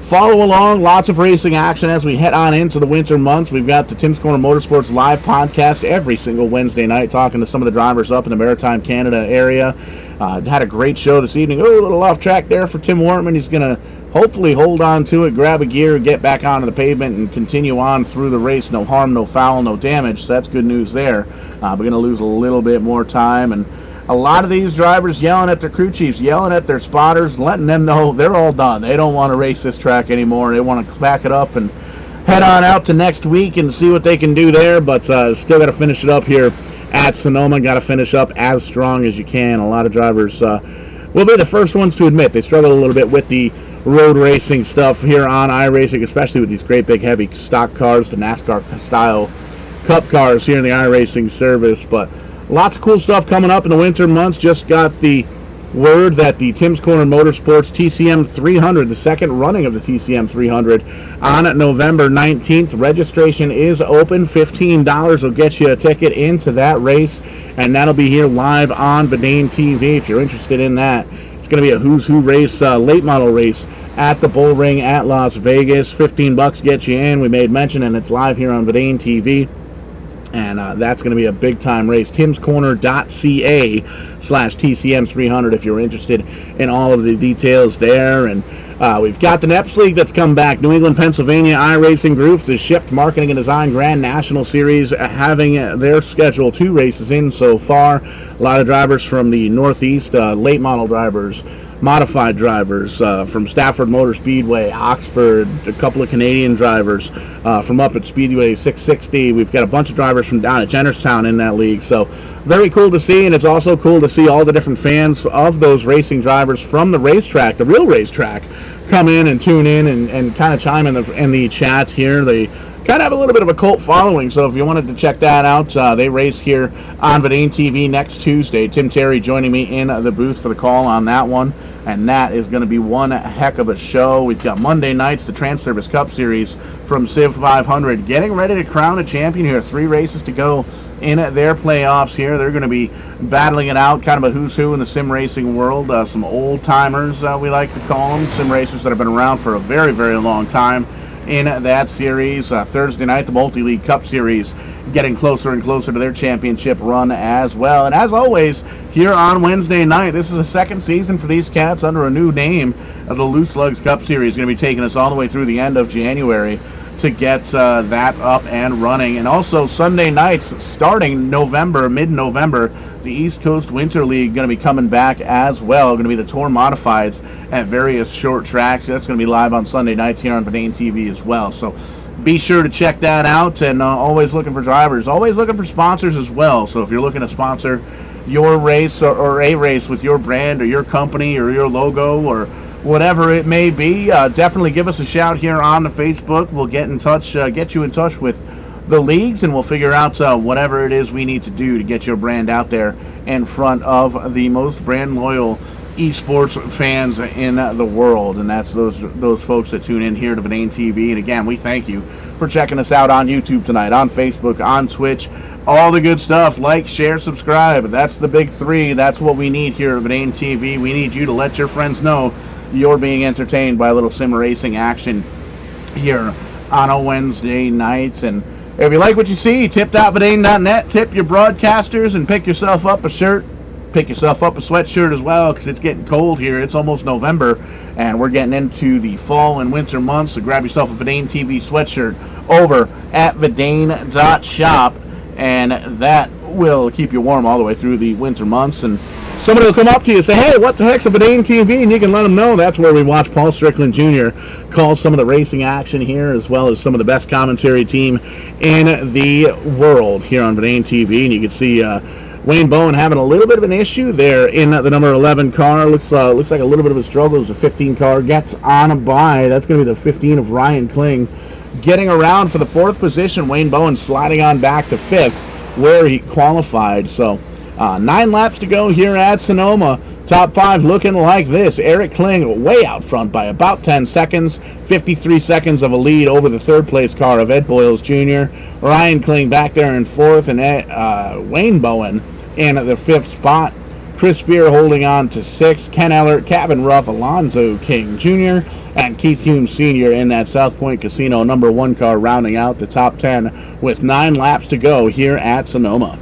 follow along. Lots of racing action as we head on into the winter months. We've got the Tim's Corner Motorsports live podcast every single Wednesday night, talking to some of the drivers up in the Maritime Canada area. Had a great show this evening. Oh, a little off track there for Tim Wortman. He's going to hopefully hold on to it, grab a gear, get back onto the pavement, and continue on through the race. No harm, no foul, no damage. So that's good news there. We're going to lose a little bit more time. And a lot of these drivers yelling at their crew chiefs, yelling at their spotters, letting them know they're all done. They don't want to race this track anymore. They want to back it up and head on out to next week and see what they can do there. But still got to finish it up here at Sonoma. Got to finish up as strong as you can. A lot of drivers will be the first ones to admit they struggle a little bit with the road racing stuff here on iRacing, especially with these great big heavy stock cars, the NASCAR style cup cars here in the iRacing service. But lots of cool stuff coming up in the winter months. Just got the word that the Tim's Corner Motorsports TCM 300, the second running of the TCM 300, on November 19th. Registration is open. $15 will get you a ticket into that race, and that'll be here live on Verdane TV if you're interested in that. It's going to be a who's who race, late model race at the Bull Ring at Las Vegas. $15 gets you in. We made mention, and it's live here on Verdane TV. And that's going to be a big-time race. timscorner.ca/TCM300 if you're interested in all of the details there. And we've got the NEPS League that's come back. New England, Pennsylvania iRacing Group, the Shift Marketing and Design Grand National Series, having their schedule 2 races in so far. A lot of drivers from the Northeast, late model drivers, modified drivers from Stafford Motor Speedway, Oxford, a couple of Canadian drivers from up at Speedway 660. We've got a bunch of drivers from down at Jennerstown in that league. So very cool to see, and it's also cool to see all the different fans of those racing drivers from the racetrack, the real racetrack, come in and tune in and kind of chime in the chat here. They kind of have a little bit of a cult following, so if you wanted to check that out, they race here on Verdane TV next Tuesday. Tim Terry joining me in the booth for the call on that one, and that is going to be one heck of a show. We've got Monday nights, the Trans-Service Cup Series from Civ 500, getting ready to crown a champion here. 3 races to go in their playoffs here. They're going to be battling it out, kind of a who's who in the sim racing world. Some old-timers, we like to call them, sim racers that have been around for a very, very long time in that series. Thursday night, the Multi-League Cup Series getting closer and closer to their championship run as well. And as always, here on Wednesday night, this is the second season for these cats under a new name. The Lugz Cup Series is going to be taking us all the way through the end of January to get that up and running. And also Sunday nights, starting mid-November, the East Coast Winter League going to be coming back as well. Going to be the Tour Modifieds at various short tracks. That's going to be live on Sunday nights here on Verdane TV as well. So be sure to check that out, and always looking for drivers, always looking for sponsors as well. So if you're looking to sponsor your race or a race with your brand or your company or your logo or whatever it may be, definitely give us a shout here on the Facebook. We'll get in touch, get you in touch with the leagues, and we'll figure out whatever it is we need to do to get your brand out there in front of the most brand loyal esports fans in the world, and that's those folks that tune in here to Verdane TV. And again, we thank you for checking us out on YouTube tonight, on Facebook, on Twitch, all the good stuff. Like, share, subscribe. That's the big 3. That's what we need here at Verdane TV. We need you to let your friends know you're being entertained by a little sim racing action here on a Wednesday night. And if you like what you see, tip.verdane.net, tip your broadcasters, and pick yourself up a shirt pick yourself up a sweatshirt as well, because it's getting cold here. It's almost November, and we're getting into the fall and winter months. So grab yourself a Verdane TV sweatshirt over at Verdane.shop, and that will keep you warm all the way through the winter months. And somebody will come up to you and say, hey, what the heck's a Verdane TV? And you can let them know that's where we watch Paul Strickland Jr. call some of the racing action here, as well as some of the best commentary team in the world here on Verdane TV. And you can see Wayne Bowen having a little bit of an issue there in the number 11 car. Looks like a little bit of a struggle as the 15 car gets on by. That's going to be the 15 of Ryan Kling getting around for the 4th position. Wayne Bowen sliding on back to 5th where he qualified. So 9 laps to go here at Sonoma. Top 5 looking like this. Eric Kling way out front by about 10 seconds. 53 seconds of a lead over the 3rd place car of Ed Boyles Jr. Ryan Kling back there in 4th, and Wayne Bowen in the 5th spot. Chris Spear holding on to 6th. Ken Ellert, Cabin Ruff, Alonzo King Jr., and Keith Hume Sr. in that South Point Casino number 1 car rounding out the top 10 with 9 laps to go here at Sonoma.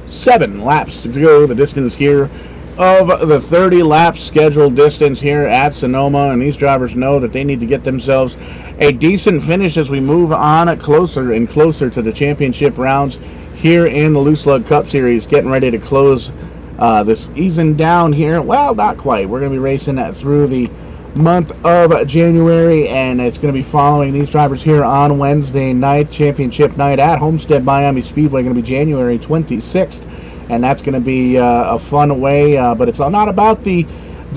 Seven laps to go, the distance here of the 30 lap scheduled distance here at Sonoma, and these drivers know that they need to get themselves a decent finish as we move on closer and closer to the championship rounds here in the Loose Lug Cup Series, getting ready to close this season down here. Well, not quite. We're going to be racing through the month of January, and it's going to be following these drivers here on Wednesday night, championship night at Homestead Miami Speedway, going to be January 26th, and that's going to be a fun way, but it's not about the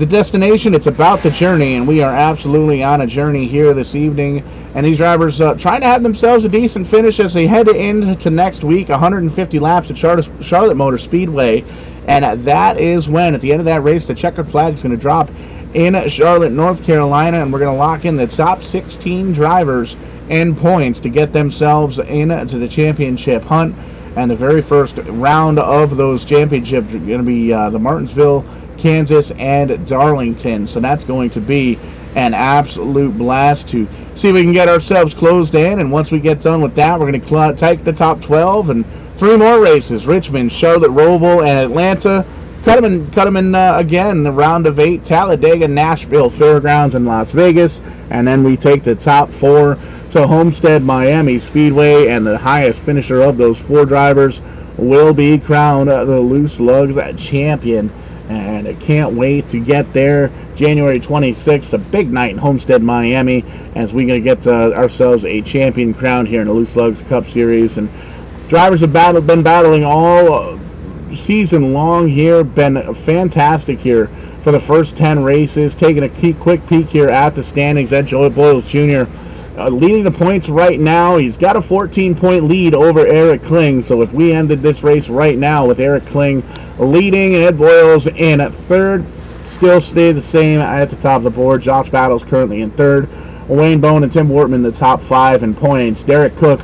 destination, it's about the journey, and we are absolutely on a journey here this evening, and these drivers trying to have themselves a decent finish as they head into next week, 150 laps at Charlotte Motor Speedway, and that is when, at the end of that race, the checkered flag is going to drop in Charlotte, North Carolina, and we're going to lock in the top 16 drivers and points to get themselves into the championship hunt. And the very first round of those championships are going to be the Martinsville, Kansas, and Darlington. So that's going to be an absolute blast to see if we can get ourselves closed in. And once we get done with that, we're going to take the top 12 and 3 more races: Richmond, Charlotte, Roval, and Atlanta. Cut them in again, the round of 8, Talladega, Nashville, Fairgrounds, and Las Vegas. And then we take the top 4 to Homestead Miami Speedway, and the highest finisher of those 4 drivers will be crowned the Loose Lugs champion. And I can't wait to get there. January 26th, a big night in Homestead Miami, as we're going to get ourselves a champion crown here in the Loose Lugs Cup Series. And Drivers have been battling all season long here. Been fantastic here for the first 10 races. Taking a quick peek here at the standings. Ed Boyles Jr. Leading the points right now. He's got a 14-point lead over Eric Kling. So if we ended this race right now with Eric Kling leading and Ed Boyles in third, still stay the same at the top of the board. Josh Battles currently in third. Wayne Bone and Tim Wortman the top 5 in points. Derek Cook,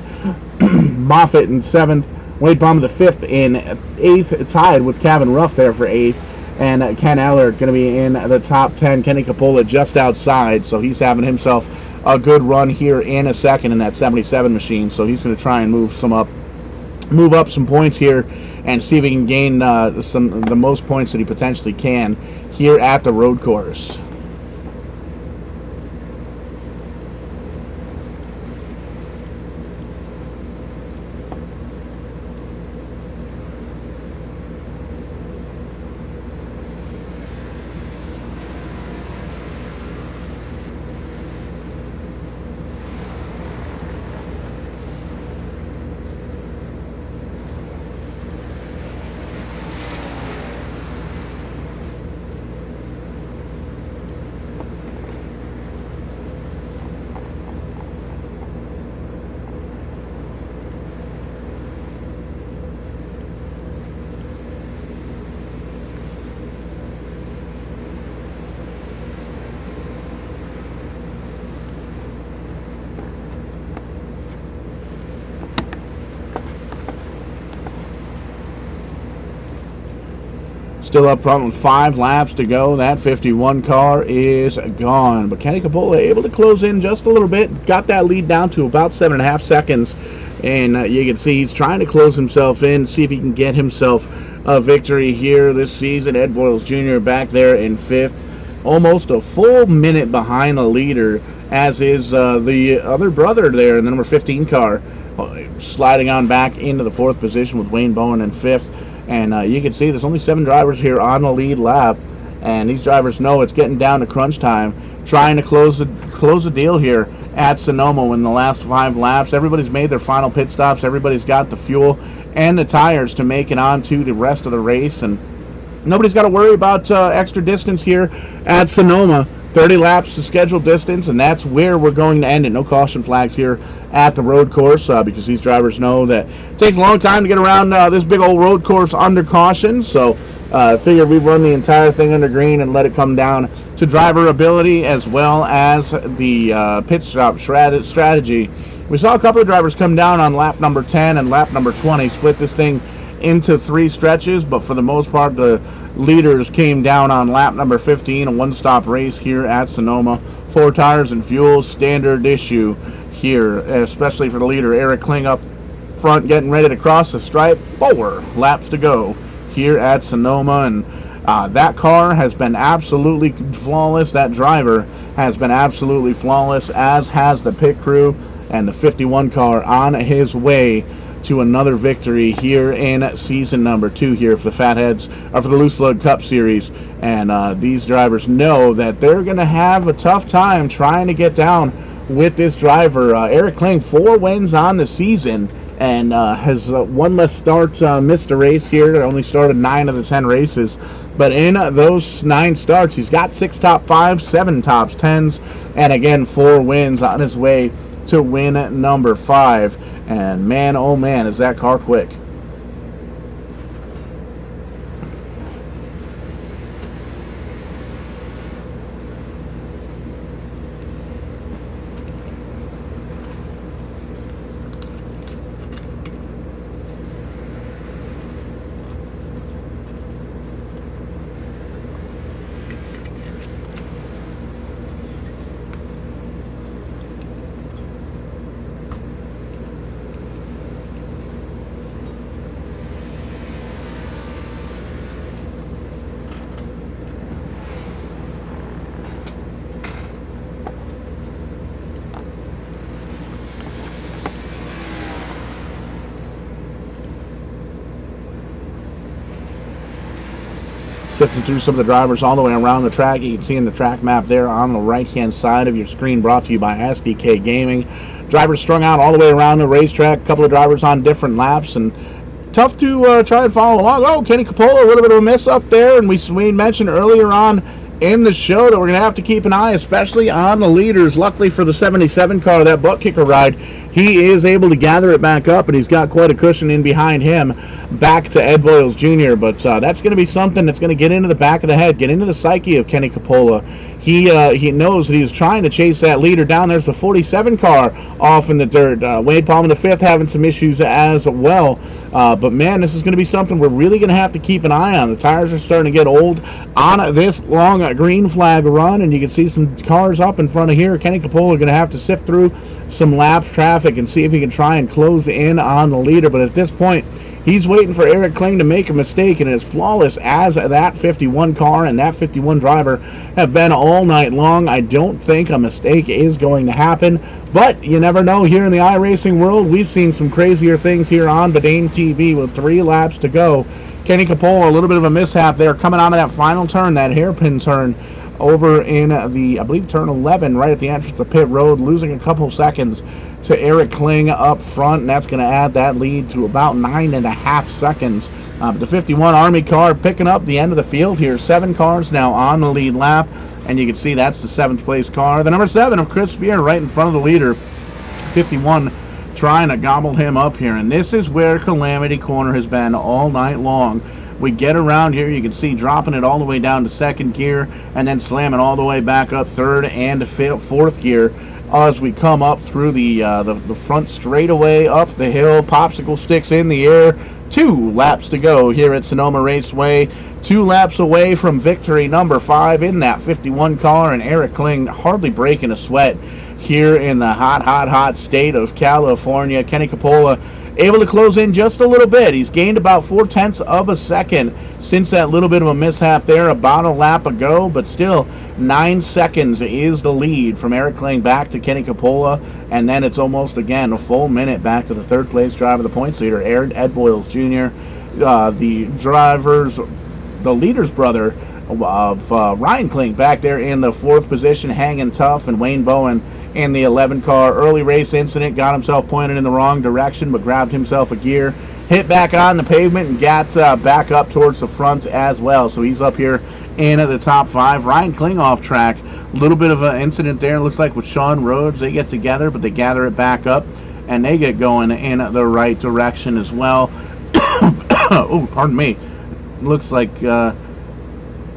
Moffitt in 7th. Wade Baum the 5th in 8th, tied with Kevin Ruff there for 8th. And Ken Eller going to be in the top 10. Kenny Capola just outside, so he's having himself a good run here in a second in that 77 machine. So he's going to try and move up some points here and see if he can gain the most points that he potentially can here at the road course. Still up front with 5 laps to go. That 51 car is gone. But Kenny Capola able to close in just a little bit. Got that lead down to about 7.5 seconds. And you can see he's trying to close himself in, see if he can get himself a victory here this season. Ed Boyles Jr. back there in 5th. Almost a full minute behind the leader, as is the other brother there in the number 15 car. Sliding on back into the 4th position with Wayne Bowen in 5th. And you can see there's only 7 drivers here on the lead lap, and these drivers know it's getting down to crunch time, trying to close the deal here at Sonoma in the last 5 laps. Everybody's made their final pit stops. Everybody's got the fuel and the tires to make it on to the rest of the race, and nobody's got to worry about extra distance here at Sonoma. 30 laps to scheduled distance, and that's where we're going to end it. No caution flags here at the road course because these drivers know that it takes a long time to get around this big old road course under caution. So I figured we'd run the entire thing under green and let it come down to driver ability as well as the pit stop strategy. We saw a couple of drivers come down on lap number 10 and lap number 20, split this thing into 3 stretches, but for the most part the leaders came down on lap number 15, a one-stop race here at Sonoma. 4 tires and fuel, standard issue here, especially for the leader. Eric Kling up front getting ready to cross the stripe. 4 laps to go here at Sonoma, and that car has been absolutely flawless. That driver has been absolutely flawless, as has the pit crew, and the 51 car on his way to another victory here in season number 2 here for the Fatheads, or for the Loose Lug Cup Series. And these drivers know that they're going to have a tough time trying to get down with this driver. Eric Kling, 4 wins on the season, and has 1 less start, missed a race here. Only started 9 of the 10 races. But in those 9 starts, he's got 6 top 5s, 7 top 10s, and again 4 wins on his way to win number 5. And man, oh man, is that car quick. sifting through some of the drivers all the way around the track. You can see in the track map there on the right-hand side of your screen, brought to you by SDK Gaming. Drivers strung out all the way around the racetrack, a couple of drivers on different laps, and tough to try and follow along. Oh, Kenny Capola, a little bit of a miss up there, and we mentioned earlier on in the show that we're going to have to keep an eye, especially on the leaders. Luckily for the 77 car, that butt kicker ride, he is able to gather it back up, and he's got quite a cushion in behind him back to Ed Boyles Jr. But that's going to be something that's going to get into the back of the head, get into the psyche of Kenny Capola. He knows that he's trying to chase that leader down. There's the 47 car off in the dirt. Wade Palm in the 5th having some issues as well. But, man, this is going to be something we're really going to have to keep an eye on. The tires are starting to get old on this long green flag run, and you can see some cars up in front of here. Kenny Capola going to have to sift through some laps traffic and see if he can try and close in on the leader. But at this point, he's waiting for Eric Kling to make a mistake, and as flawless as that 51 car and that 51 driver have been all night long, I don't think a mistake is going to happen. But you never know. Here in the iRacing world, we've seen some crazier things here on Badane TV with 3 laps to go. Kenny Capola, a little bit of a mishap there coming out of that final turn, that hairpin turn over in the, I believe, turn 11, right at the entrance of pit road, losing a couple seconds to Eric Kling up front, and that's going to add that lead to about 9.5 seconds. But the 51 Army car picking up the end of the field here. 7 cars now on the lead lap, and you can see that's the 7th place car. The number 7 of Chris Spear right in front of the leader. 51 trying to gobble him up here, and this is where Calamity Corner has been all night long. We get around here, you can see dropping it all the way down to 2nd gear and then slamming all the way back up 3rd and 4th gear as we come up through the front straightaway up the hill. Popsicle sticks in the air. 2 laps to go here at Sonoma Raceway. 2 laps away from victory number 5 in that 51 car, and Eric Kling hardly breaking a sweat here in the hot state of California. Kenny Capola able to close in just a little bit. He's gained about 0.4 of a second since that little bit of a mishap there about a lap ago, but still 9 seconds is the lead from Eric Kling back to Kenny Capola, and then it's almost again a full minute back to the 3rd place driver, the points leader, Ed Boyles Jr. The leader's brother of Ryan Kling back there in the 4th position, hanging tough, and Wayne Bowen in the 11 car. Early race incident, got himself pointed in the wrong direction, but grabbed himself a gear, hit back on the pavement, and got back up towards the front as well. So he's up here in the top 5. Ryan Kling off track. A little bit of an incident there, looks like, with Sean Rhodes. They get together, but they gather it back up, and they get going in the right direction as well. Oh, pardon me. Looks like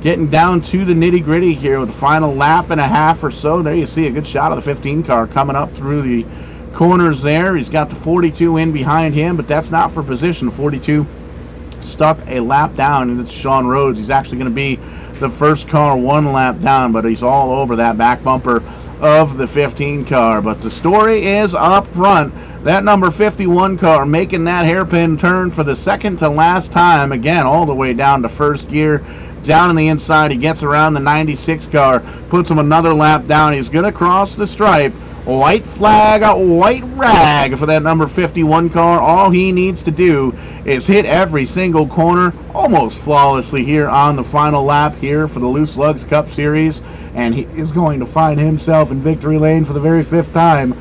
getting down to the nitty-gritty here with the final lap and a half or so. There you see a good shot of the 15 car coming up through the corners there. He's got the 42 in behind him, but that's not for position. 42 stuck a lap down, and it's Sean Rhodes. He's actually going to be the first car 1 lap down, but he's all over that back bumper of the 15 car. But the story is up front. That number 51 car making that hairpin turn for the second to last time, again all the way down to 1st gear. Down on the inside, he gets around the 96 car, puts him another lap down. He's going to cross the stripe. White flag, white rag for that number 51 car. All he needs to do is hit every single corner almost flawlessly here on the final lap here for the Loose Lugz Cup Series, and he is going to find himself in victory lane for the very 5th time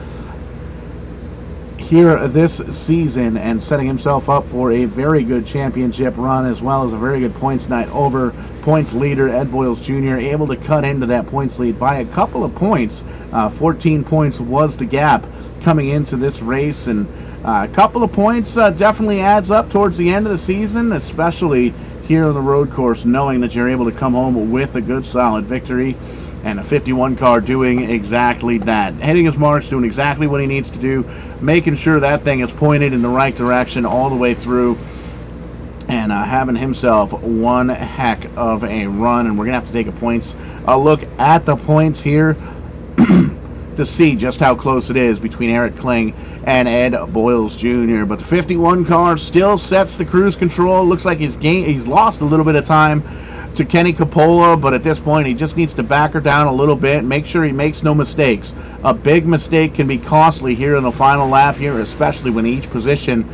here this season, and setting himself up for a very good championship run, as well as a very good points night over points leader Ed Boyles Jr. Able to cut into that points lead by a couple of points. 14 points was the gap coming into this race, and a couple of points definitely adds up towards the end of the season, especially here on the road course, knowing that you're able to come home with a good solid victory. And a 51 car doing exactly that. Heading his march, doing exactly what he needs to do, making sure that thing is pointed in the right direction all the way through, and having himself one heck of a run. And we're going to have to take a look at the points here to see just how close it is between Eric Kling and Ed Boyles Jr. But the 51 car still sets the cruise control. Looks like he's lost a little bit of time to Kenny Capola, but at this point he just needs to back her down a little bit, make sure he makes no mistakes. A big mistake can be costly here in the final lap here, especially when each position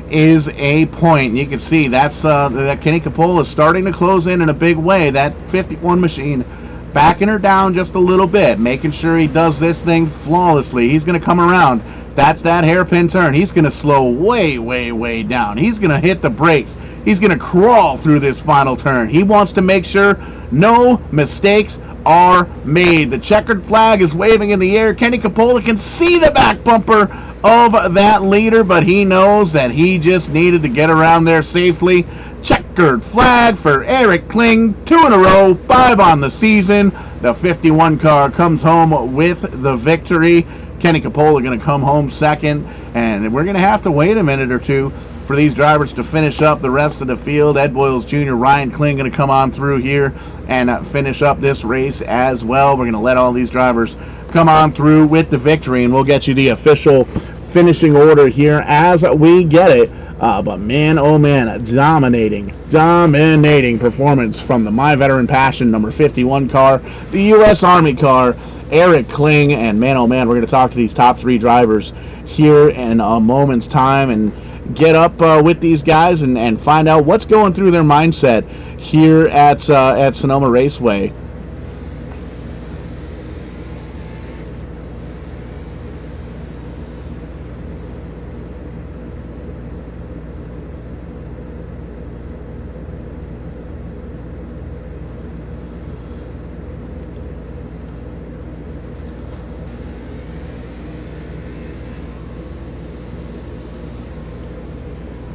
is a point. You can see that's that Kenny Capola is starting to close in a big way. That 51 machine backing her down just a little bit, making sure he does this thing flawlessly. He's going to come around. That's that hairpin turn. He's going to slow way, way, way down. He's going to hit the brakes. He's going to crawl through this final turn. He wants to make sure no mistakes are made. The checkered flag is waving in the air. Kenny Capola can see the back bumper of that leader, but he knows that he just needed to get around there safely. Checkered flag for Eric Kling, 2 in a row, 5 on the season. The 51 car comes home with the victory. Kenny Capola going to come home second, and we're going to have to wait a minute or two for these drivers to finish up the rest of the field. Ed Boyles Jr., Ryan Kling going to come on through here and finish up this race as well. We're going to let all these drivers come on through with the victory, and we'll get you the official finishing order here as we get it. But man, oh man, dominating performance from the My Veteran Passion number 51 car, the U.S. Army car, Eric Kling, and man, oh man, we're going to talk to these top 3 drivers here in a moment's time and get up with these guys and find out what's going through their mindset here at Sonoma Raceway.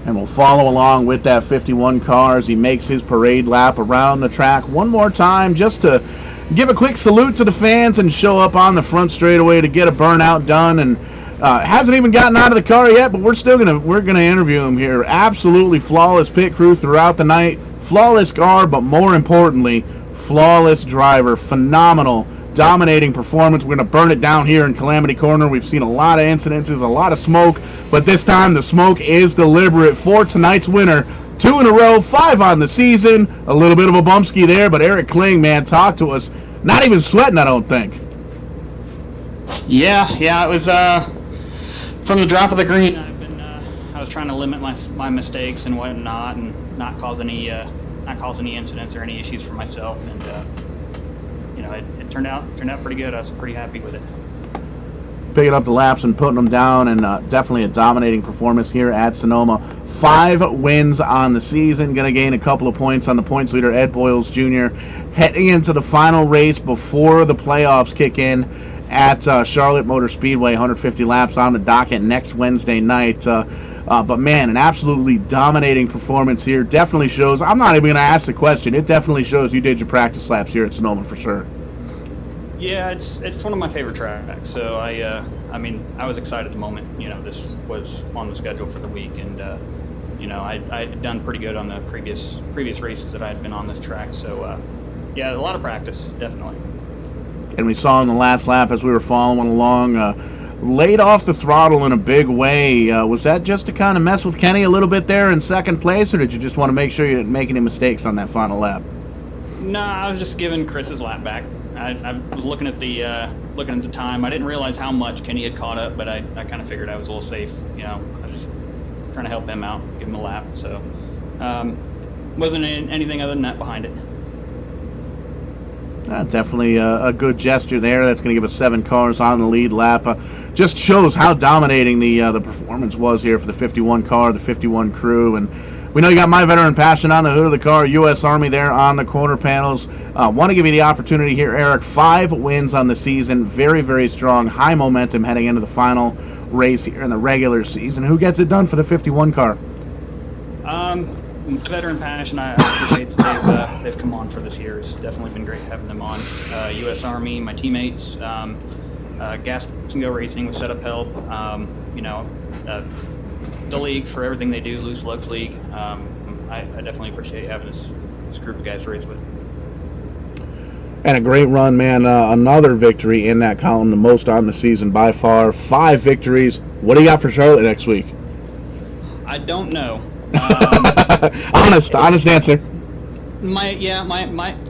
And we'll follow along with that 51 car as he makes his parade lap around the track one more time, just to give a quick salute to the fans and show up on the front straightaway to get a burnout done. And hasn't even gotten out of the car yet, but we're gonna interview him here. Absolutely flawless pit crew throughout the night, flawless car, but more importantly, flawless driver. Phenomenal, dominating performance. We're going to burn it down here in Calamity Corner. We've seen a lot of incidences, a lot of smoke, but this time the smoke is deliberate for tonight's winner. 2 in a row, 5 on the season. A little bit of a bumpski there, but Eric Kling, man, talk to us. Not even sweating, I don't think. Yeah, it was from the drop of the green. I was trying to limit my mistakes and whatnot, and not cause any incidents or any issues for myself. And it turned out pretty good. I was pretty happy with it. Picking up the laps and putting them down, and definitely a dominating performance here at Sonoma. 5 wins on the season. Going to gain a couple of points on the points leader, Ed Boyles Jr. Heading into the final race before the playoffs kick in at Charlotte Motor Speedway. 150 laps on the docket next Wednesday night. But man, an absolutely dominating performance here. Definitely shows. I'm not even going to ask the question. It definitely shows you did your practice laps here at Sonoma for sure. Yeah, it's one of my favorite tracks. So I was excited the moment this was on the schedule for the week, and I'd done pretty good on the previous races that I had been on this track. So a lot of practice, definitely. And we saw in the last lap as we were following along, laid off the throttle in a big way. Was that just to kind of mess with Kenny a little bit there in second place, or did you just want to make sure you didn't make any mistakes on that final lap? No, I was just giving Chris's lap back. I was looking at the time. I didn't realize how much Kenny had caught up, but I kind of figured I was a little safe. I was just trying to help him out, give him a lap. So wasn't anything other than that behind it. Definitely a good gesture there. That's going to give us 7 cars on the lead lap. Just shows how dominating the performance was here for the 51 car, the 51 crew. And we know you got My Veteran Passion on the hood of the car, U.S. Army there on the corner panels. Want to give you the opportunity here, Eric. 5 wins on the season. Very, very strong. High momentum heading into the final race here in the regular season. Who gets it done for the 51 car? Veteran Passion, I appreciate that they've come on for this year. It's definitely been great having them on. U.S. Army, my teammates, Gas and Go Racing with Setup Help, the league for everything they do, Loose Lugz League. I definitely appreciate having this group of guys to race with. And a great run, man. Another victory in that column, the most on the season by far. 5 victories. What do you got for Charlotte next week? I don't know. Honest answer.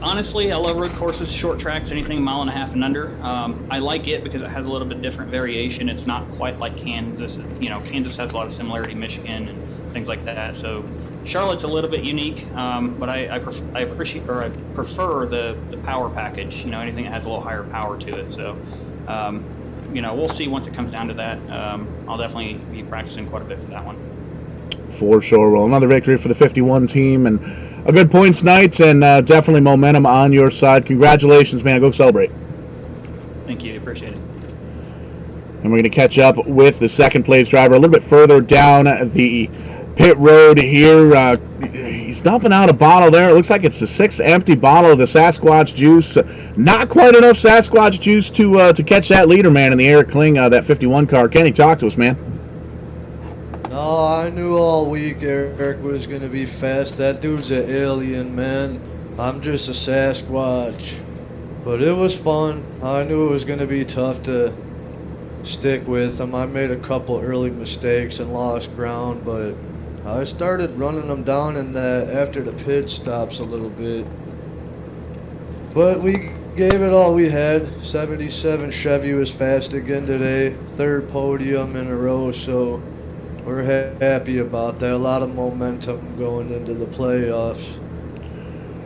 Honestly, I love road courses, short tracks, anything 1.5 miles and under. I like it because it has a little bit different variation. It's not quite like Kansas. Kansas has a lot of similarity, Michigan and things like that. So Charlotte's a little bit unique, but I prefer the power package. You know, anything that has a little higher power to it. So, you know, we'll see once it comes down to that. I'll definitely be practicing quite a bit for that one. For sure. Well, another victory for the 51 team and a good points night, and definitely momentum on your side. Congratulations, man. Go celebrate. Thank you. Appreciate it. And we're going to catch up with the second place driver a little bit further down the pit road here. He's dumping out a bottle there. It looks like it's the 6th empty bottle of the Sasquatch juice. Not quite enough Sasquatch juice to catch that leader, man, in the Eric Kling, that 51 car. Kenny, talk to us, man. No, I knew all week Eric was going to be fast. That dude's an alien, man. I'm just a Sasquatch. But it was fun. I knew it was going to be tough to stick with him. I made a couple early mistakes and lost ground, but I started running them down in that after the pit stops a little bit. But we gave it all we had. 77 Chevy was fast again today. 3rd podium in a row, so we're happy about that. A lot of momentum going into the playoffs.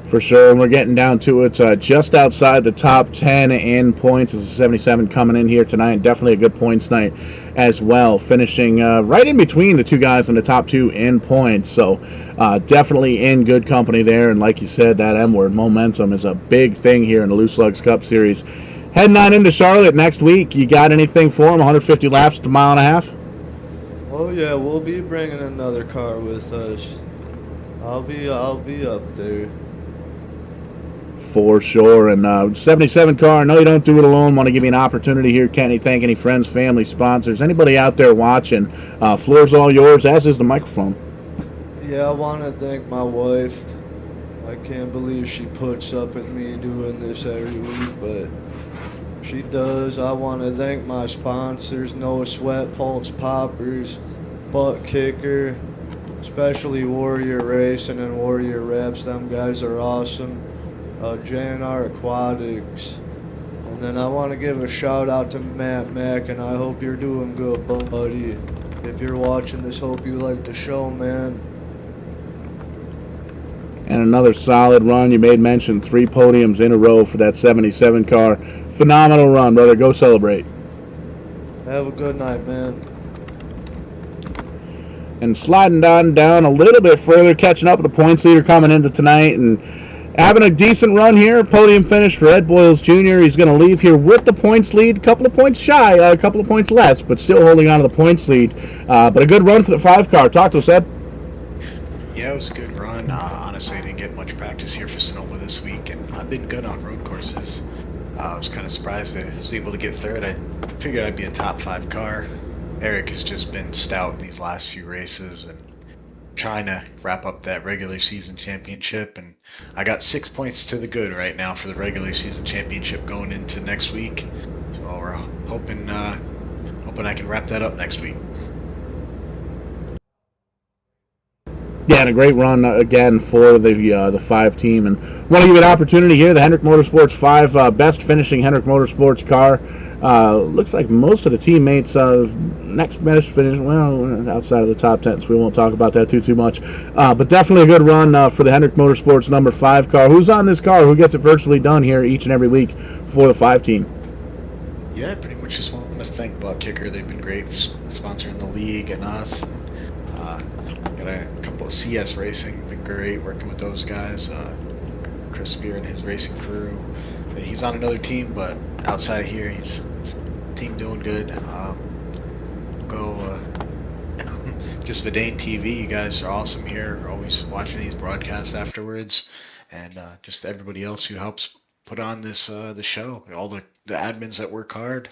For sure, and we're getting down to it just outside the top 10 in points. This is 77 coming in here tonight. Definitely a good points night as well, finishing right in between the two guys in the top 2 in points. So definitely in good company there. And like you said, that M word, momentum, is a big thing here in the Loose Lugz Cup Series. Heading on into Charlotte next week, you got anything for them? 150 laps to a mile and a half? Oh yeah, we'll be bringing another car with us. I'll be up there. For sure. And 77 car, I know you don't do it alone. Want to give you an opportunity here, Kenny. Thank any friends, family, sponsors, anybody out there watching. Floor's all yours, as is the microphone. Yeah, I want to thank my wife. I can't believe she puts up with me doing this every week, but she does. I want to thank my sponsors, No Sweat, Pulse Poppers, Butt Kicker, especially Warrior Racing and Warrior Reps. Them guys are awesome. JNR Aquatics. And then I want to give a shout out to Matt Mack, and I hope you're doing good, buddy. If you're watching this, hope you like the show, man. And another solid run. You made mention 3 podiums in a row for that 77 car. Phenomenal run, brother. Go celebrate. Have a good night, man. And sliding down a little bit further, catching up with the points leader coming into tonight and having a decent run here. Podium finish for Ed Boyles Jr. He's going to leave here with the points lead. A couple of points shy, a couple of points less, but still holding on to the points lead. But a good run for the 5 car. Talk to us, Ed. Yeah, it was a good run. Honestly, I didn't get much practice here for Sonoma this week, and I've been good on road courses. I was kind of surprised I was able to get 3rd. I figured I'd be a top 5 car. Eric has just been stout these last few races and trying to wrap up that regular season championship, and I got 6 points to the good right now for the regular season championship going into next week. So we're hoping I can wrap that up next week. Yeah, and a great run again for the 5 team. And want to give you an opportunity here. The Hendrick Motorsports 5 best finishing Hendrick Motorsports car. Looks like most of the teammates next best finish, well, outside of the top 10, so we won't talk about that too much. But definitely a good run for the Hendrick Motorsports number 5 car. Who's on this car? Who gets it virtually done here each and every week for the 5 team? Yeah, pretty much just want to thank Butt Kicker. They've been great sponsoring the league and us. Got a couple of CS Racing, been great working with those guys. Chris Spear and his racing crew. He's on another team, but outside of here, his team doing good. Just Vidane TV, you guys are awesome here. We're always watching these broadcasts afterwards, and just everybody else who helps put on this the show, all the admins that work hard,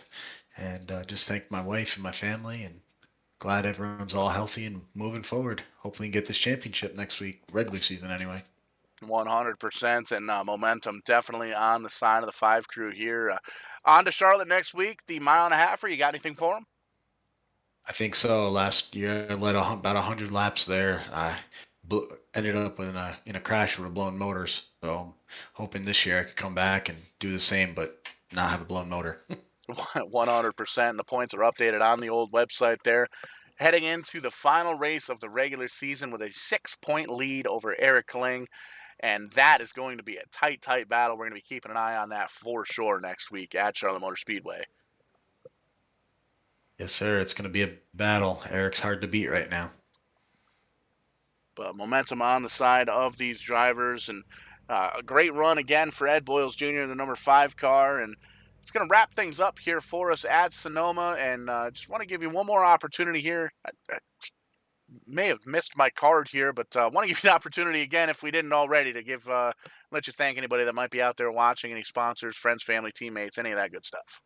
and just thank my wife and my family, and glad everyone's all healthy and moving forward. Hopefully we can get this championship next week, regular season anyway. 100%, and momentum definitely on the side of the 5 crew here. On to Charlotte next week, the mile and a halfer. You got anything for them? I think so. Last year I led about 100 laps there. I ended up in a crash with a blown motor, so I'm hoping this year I could come back and do the same, but not have a blown motor. 100%. The points are updated on the old website there. heading into the final race of the regular season with a 6-point lead over Eric Kling. And that is going to be a tight battle. We're going to be keeping an eye on that for sure next week at Charlotte Motor Speedway. Yes, sir. It's going to be a battle. Eric's hard to beat right now. But momentum on the side of these drivers, and a great run again for Ed Boyles Jr., the number 5 car. And it's going to wrap things up here for us at Sonoma. And just want to give you one more opportunity here. I may have missed my card here, but I want to give you an opportunity again, if we didn't already, to give let you thank anybody that might be out there watching, any sponsors, friends, family, teammates, any of that good stuff.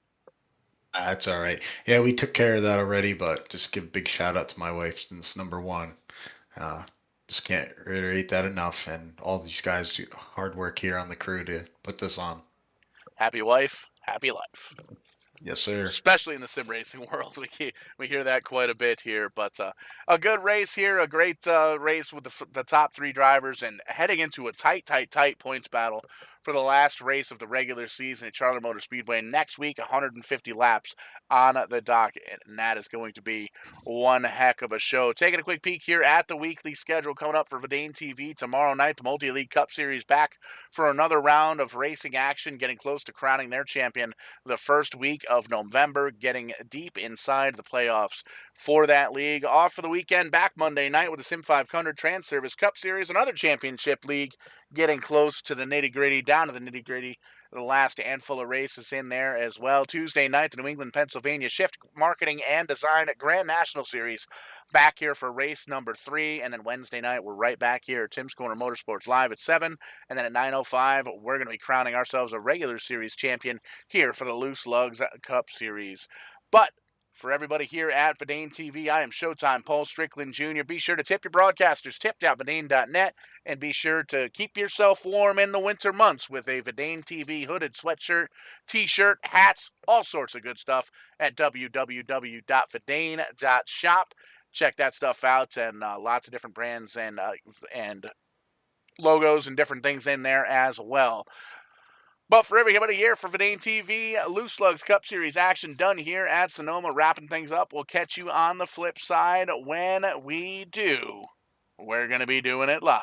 That's all right. Yeah, we took care of that already, but just give a big shout out to my wife since number 1. Just can't reiterate that enough, and all these guys do hard work here on the crew to put this on. Happy wife, happy life. Yes, sir. Especially in the sim racing world, we hear that quite a bit here. But a good race here, a great race with the top 3 drivers, and heading into a tight points battle for the last race of the regular season at Charlotte Motor Speedway next week. 150 laps on the docket, and that is going to be one heck of a show. Taking a quick peek here at the weekly schedule coming up for Verdane TV tomorrow night. The Multi-League Cup Series back for another round of racing action, getting close to crowning their champion the first week of November, getting deep inside the playoffs for that league. Off for the weekend, back Monday night with the Sim 500 Trans Service Cup Series, another championship league, getting close to the nitty-gritty, down to the nitty-gritty. The last handful of races in there as well. Tuesday night, the New England, Pennsylvania Shift Marketing and Design Grand National Series back here for race number 3. And then Wednesday night, we're right back here at Tim's Corner Motorsports live at 7. And then at 9:05, we're going to be crowning ourselves a regular series champion here for the Lugz Cup Series. But for everybody here at Verdane TV, I am Showtime Paul Strickland Jr. Be sure to tip your broadcasters, tip.verdane.net, and be sure to keep yourself warm in the winter months with a Verdane TV hooded sweatshirt, t-shirt, hats, all sorts of good stuff at www.verdane.shop. Check that stuff out, and lots of different brands and logos and different things in there as well. But for everybody here for Verdane TV, Lugz Cup Series action done here at Sonoma, wrapping things up. We'll catch you on the flip side when we do. We're going to be doing it live.